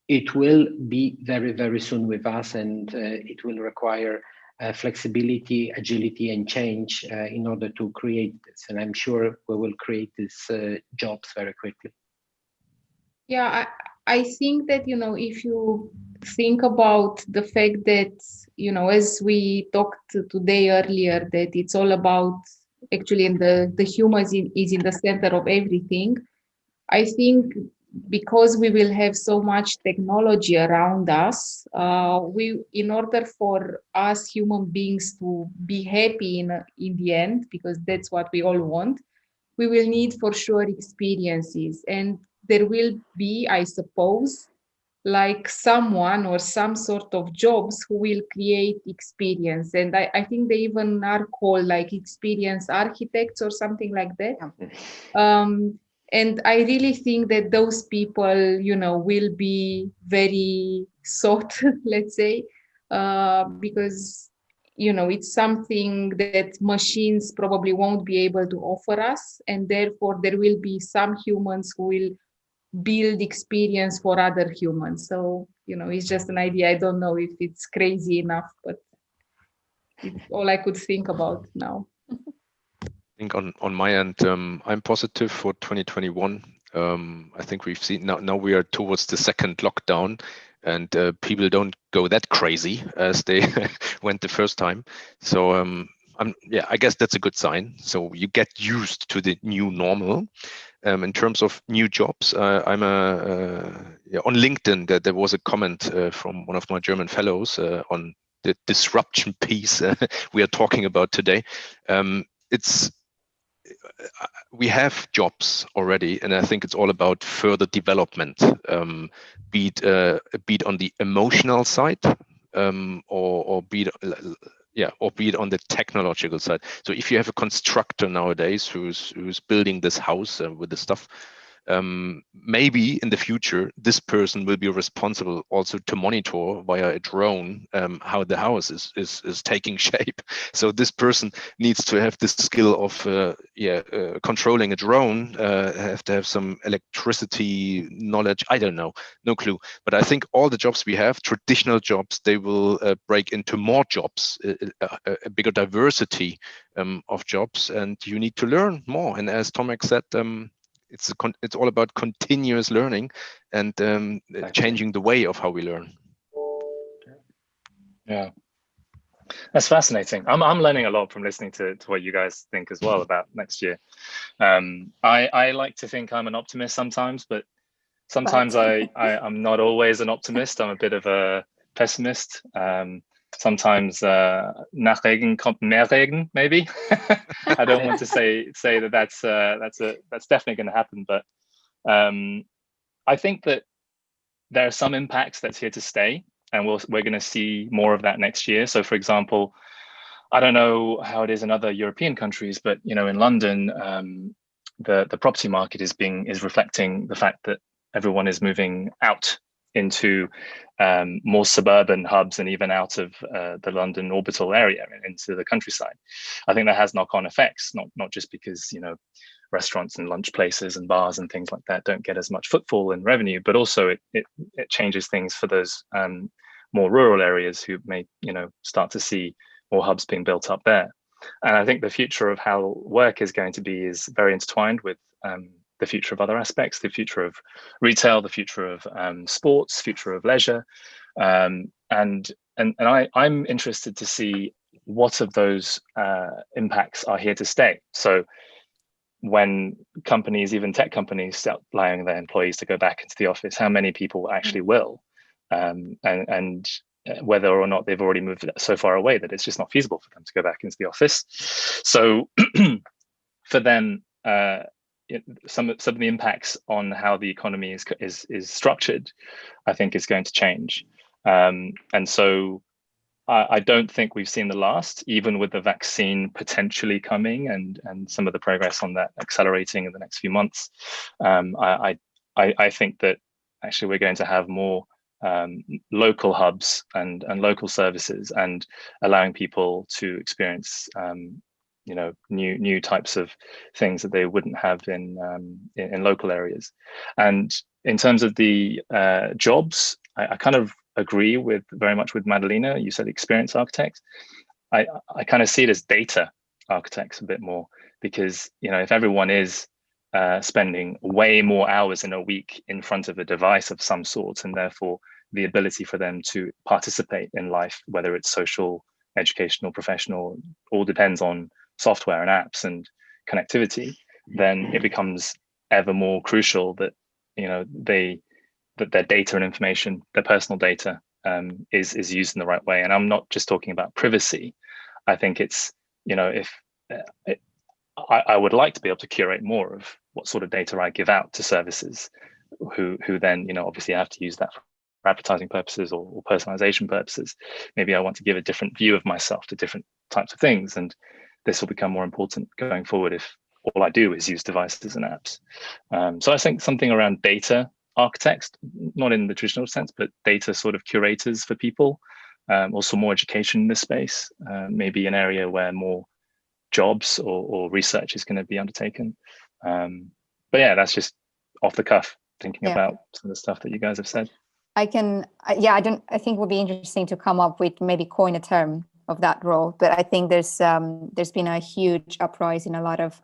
It will be very, very soon with us, and it will require flexibility, agility, and change in order to create this. And I'm sure we will create these jobs very quickly. Yeah, I think that, if you think about the fact that, as we talked today earlier, that it's all about actually the human is in the center of everything. I think because we will have so much technology around us, in order for us human beings to be happy in the end, because that's what we all want, we will need for sure experiences. And there will be, I suppose, like someone or some sort of jobs who will create experience. And I think they even are called like experience architects or something like that. And I really think that those people, will be very sought, let's say, because, it's something that machines probably won't be able to offer us. And therefore, there will be some humans who will build experience for other humans. So, it's just an idea. I don't know if it's crazy enough, but it's all I could think about now. I think on my end, I'm positive for 2021. I think we've seen now we are towards the second lockdown, and people don't go that crazy as they went the first time. So I guess that's a good sign. So you get used to the new normal. In terms of new jobs, I'm on LinkedIn. That there was a comment from one of my German fellows on the disruption piece we are talking about today. We have jobs already, and I think it's all about further development, be it on the emotional side, or be it on the technological side. So if you have a constructor nowadays who's building this house with the stuff, maybe in the future this person will be responsible also to monitor via a drone how the house is taking shape. So this person needs to have this skill of controlling a drone, have to have some electricity knowledge. I don't know, no clue. But I think all the jobs we have, traditional jobs, they will break into more jobs, a bigger diversity of jobs, and you need to learn more. And as Tomek said, it's all about continuous learning and changing the way of how we learn. Yeah, that's fascinating. I'm learning a lot from listening to what you guys think as well about next year. I like to think I'm an optimist sometimes, but sometimes I'm not always an optimist. I'm a bit of a pessimist. Sometimes nach Regen kommt mehr Regen, maybe. I don't want to say that that's definitely going to happen, but I think that there are some impacts that's here to stay, and we're going to see more of that next year. So, for example, I don't know how it is in other European countries, but in London, the property market is reflecting the fact that everyone is moving out into more suburban hubs and even out of the London orbital area into the countryside. I think that has knock-on effects, not just because restaurants and lunch places and bars and things like that don't get as much footfall and revenue, but also it changes things for those more rural areas who may start to see more hubs being built up there. And I think the future of how work is going to be is very intertwined with the future of other aspects, the future of retail, the future of sports, future of leisure, and I'm interested to see what of those impacts are here to stay. So when companies, even tech companies, start allowing their employees to go back into the office, how many people actually will, and whether or not they've already moved so far away that it's just not feasible for them to go back into the office. So for them, some of the impacts on how the economy is structured, I think, is going to change. And so I don't think we've seen the last, even with the vaccine potentially coming and some of the progress on that accelerating in the next few months. I think that actually we're going to have more local hubs and local services, and allowing people to experience new types of things that they wouldn't have in local areas. And in terms of the jobs, I kind of agree very much with Mădălina. You said experience architects. I kind of see it as data architects a bit more, because if everyone is spending way more hours in a week in front of a device of some sort, and therefore the ability for them to participate in life, whether it's social, educational, professional, all depends on software and apps and connectivity, then it becomes ever more crucial that that their data and information, their personal data, is used in the right way. And I'm not just talking about privacy. I think it's, I would like to be able to curate more of what sort of data I give out to services, who then, obviously have to use that for advertising purposes or personalization purposes. Maybe I want to give a different view of myself to different types of things. And this will become more important going forward if all I do is use devices and apps. So I think something around data architects, not in the traditional sense, but data sort of curators for people, also more education in this space, maybe an area where more jobs or research is going to be undertaken. But yeah, that's just off the cuff, thinking about some of the stuff that you guys have said. I think it would be interesting to come up with, maybe coin a term of that role, but I think there's been a huge uprising in a lot of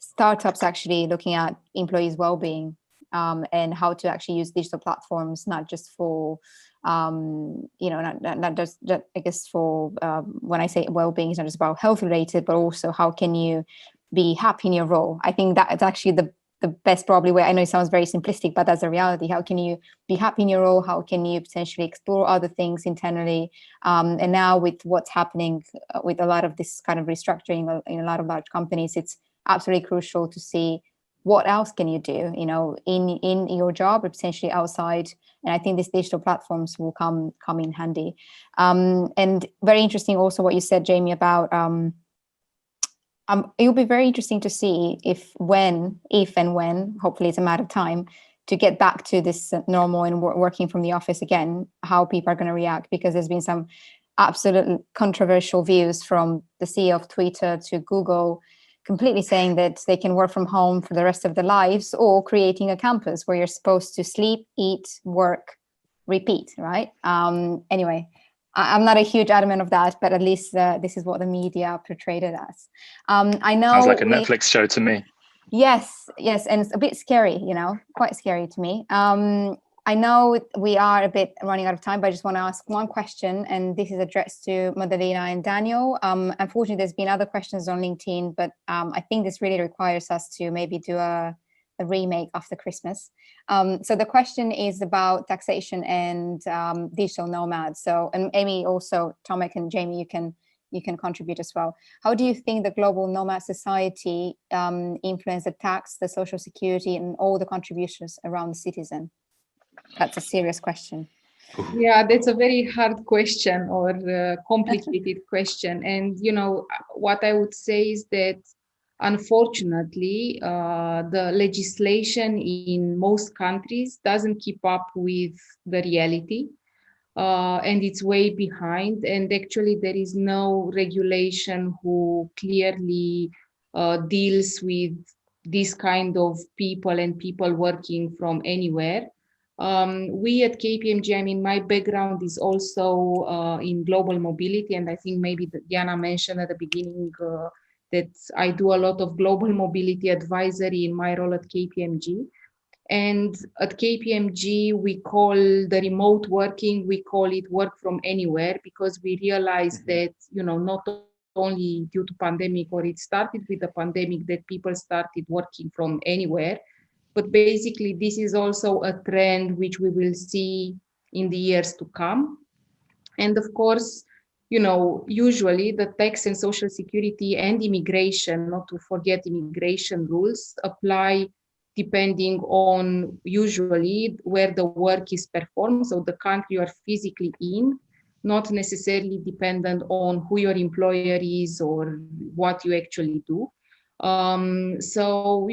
startups actually looking at employees' well-being, and how to actually use digital platforms, not just for not just I guess for when I say well-being, it's not just about health related, but also how can you be happy in your role. I think that's actually the best probably way. I know it sounds very simplistic, but that's the reality. How can you be happy in your role? How can you potentially explore other things internally? And now with what's happening with a lot of this kind of restructuring in a lot of large companies, it's absolutely crucial to see what else can you do, in your job or potentially outside. And I think these digital platforms will come in handy. And very interesting also what you said, Jamie, about it'll be very interesting to see if and when, hopefully it's a matter of time, to get back to this normal and working from the office again, how people are going to react, because there's been some absolute controversial views from the CEO of Twitter to Google, completely saying that they can work from home for the rest of their lives, or creating a campus where you're supposed to sleep, eat, work, repeat, right? Anyway, I'm not a huge adamant of that, but at least this is what the media portrayed it as. I know. Sounds like a Netflix show to me. Yes, and it's a bit scary, quite scary to me. I know we are a bit running out of time, but I just want to ask one question, and this is addressed to Mădălina and Daniel. Unfortunately, there's been other questions on LinkedIn, but I think this really requires us to maybe do a remake after Christmas. So the question is about taxation and digital nomads. So, and Amy, also Tomek and Jamie, you can contribute as well. How do you think the global nomad society influence the tax, the social security, and all the contributions around the citizen? That's a serious question. Yeah, that's a very hard question, or complicated question. And, what I would say is that, unfortunately, the legislation in most countries doesn't keep up with the reality, and it's way behind. And actually, there is no regulation who clearly deals with this kind of people and people working from anywhere. We at KPMG, my background is also in global mobility, and I think maybe Diana mentioned at the beginning that I do a lot of global mobility advisory in my role at KPMG. And at KPMG, we call the remote working, we call it work from anywhere, because we realized that, not only due to pandemic, or it started with the pandemic, that people started working from anywhere. But basically, this is also a trend which we will see in the years to come. And of course, usually the tax and social security and immigration, not to forget immigration rules, apply depending on usually where the work is performed, so the country you are physically in, not necessarily dependent on who your employer is or what you actually do. So,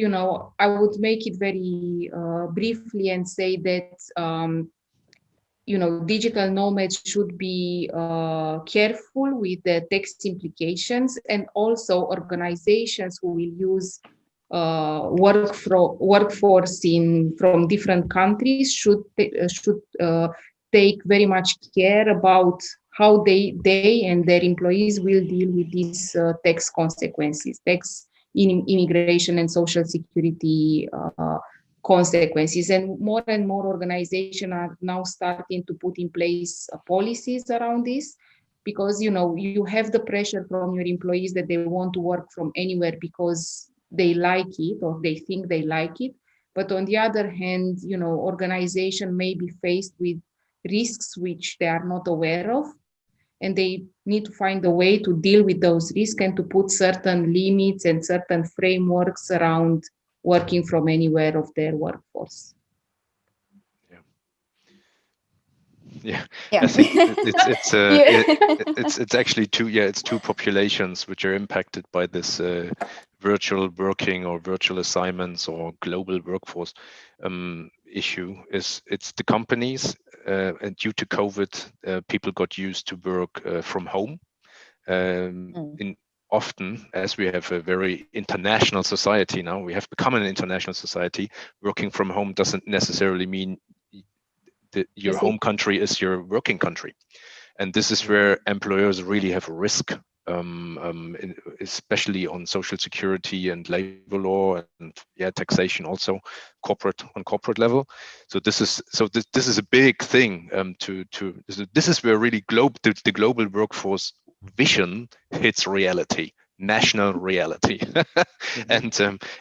I would make it very briefly and say that, digital nomads should be careful with the tax implications, and also organizations who will use workforce from different countries should take very much care about how they and their employees will deal with these tax consequences, tax in immigration and social security consequences. And more organizations are now starting to put in place policies around this, because you have the pressure from your employees that they want to work from anywhere because they like it or they think they like it. But on the other hand, organization may be faced with risks which they are not aware of, and they need to find a way to deal with those risks and to put certain limits and certain frameworks around working from anywhere of their workforce. Yeah. Yeah. I think it's actually two populations which are impacted by this virtual working or virtual assignments or global workforce issue. It's the companies, and due to COVID, people got used to work from home. Often, as we have a very international society now, we have become an international society. Working from home doesn't necessarily mean that your home country is your working country, and this is where employers really have a risk, especially on social security and labor law and taxation, also on corporate level. So this is a big thing. This is where really the global workforce vision hits reality, national reality. And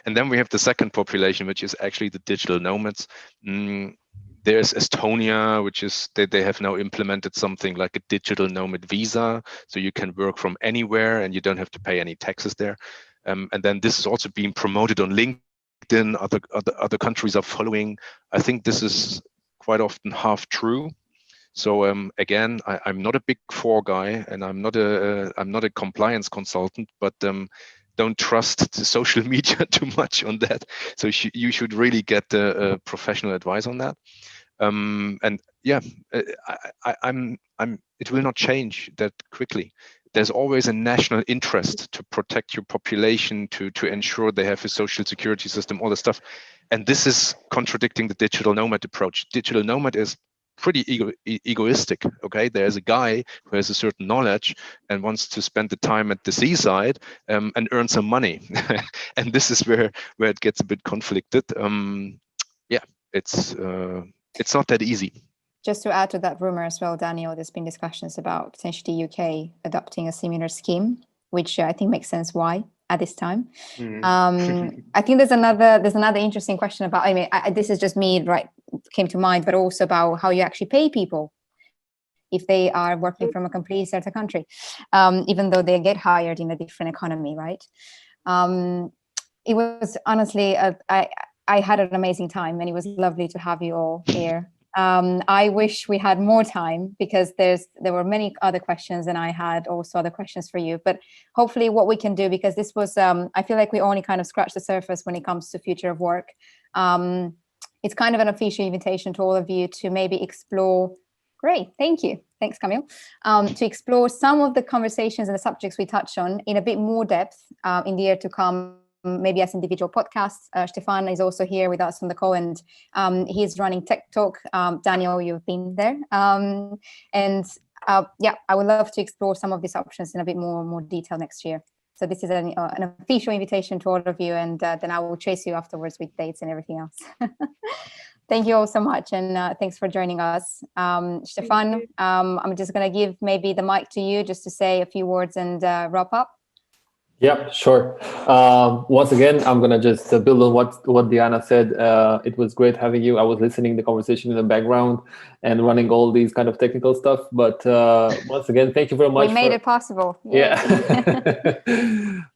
then we have the second population, which is actually the digital nomads. There's Estonia, which is they have now implemented something like a digital nomad visa, so you can work from anywhere and you don't have to pay any taxes there. And then this is also being promoted on LinkedIn. Other countries are following. I think this is quite often half true. So again, I'm not a Big Four guy, and I'm not a compliance consultant, but don't trust the social media too much on that. So you should really get professional advice on that. And yeah, it will not change that quickly. There's always a national interest to protect your population, to ensure they have a social security system, all the stuff. And this is contradicting the digital nomad approach. Digital nomad is pretty egoistic. Okay, there's a guy who has a certain knowledge and wants to spend the time at the seaside and earn some money. And this is where it gets a bit conflicted. It's not that easy. Just to add to that rumor as well, Daniel, there's been discussions about potentially UK adopting a similar scheme, which I think makes sense. Why at this time? I think there's another interesting question about. I mean, this is just me, right? Came to mind, but also about how you actually pay people if they are working from a completely certain country, even though they get hired in a different economy, right? It was honestly, I had an amazing time, and it was lovely to have you all here. I wish we had more time, because there were many other questions, and I had also other questions for you. But hopefully what we can do, because this was, I feel like we only kind of scratched the surface when it comes to future of work. It's kind of an official invitation to all of you to maybe explore. Great, thank you. Thanks, Camille. To explore some of the conversations and the subjects we touch on in a bit more depth in the year to come, maybe as individual podcasts. Stefan is also here with us on the call, and he's running Tech Talk. Daniel, you've been there. I would love to explore some of these options in a bit more detail next year. So this is an official invitation to all of you, and then I will chase you afterwards with dates and everything else. Thank you all so much, and thanks for joining us. Stefan, I'm just going to give maybe the mic to you just to say a few words and wrap up. Yeah, sure. Once again, I'm going to just build on what Diana said. It was great having you. I was listening to the conversation in the background and running all these kind of technical stuff. But once again, thank you very much. We made it possible. Yeah.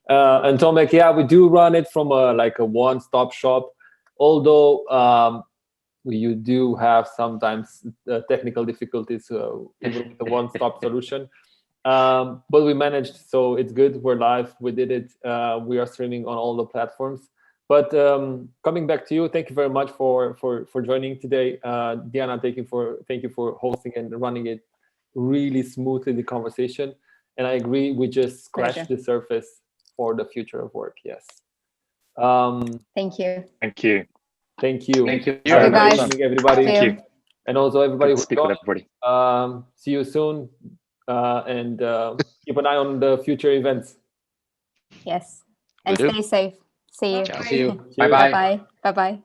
And Tomek, we do run it from a one-stop shop. Although you do have sometimes technical difficulties even with the one-stop solution. But we managed, so it's good. We're live. We did it. We are streaming on all the platforms. But coming back to you, thank you very much for joining today, Diana. Thank you for hosting and running it really smoothly, the conversation. And I agree, we just scratched the surface for the future of work. Yes. Thank you. Thank you. Thank you. Thank you. Guys. Everybody. Thank you. And also everybody who Speak with everybody. see you soon. And keep an eye on the future events. Yes. And Will do. stay safe. See you. Ciao. See you. Cheers. Bye-bye. Bye-bye. Bye-bye.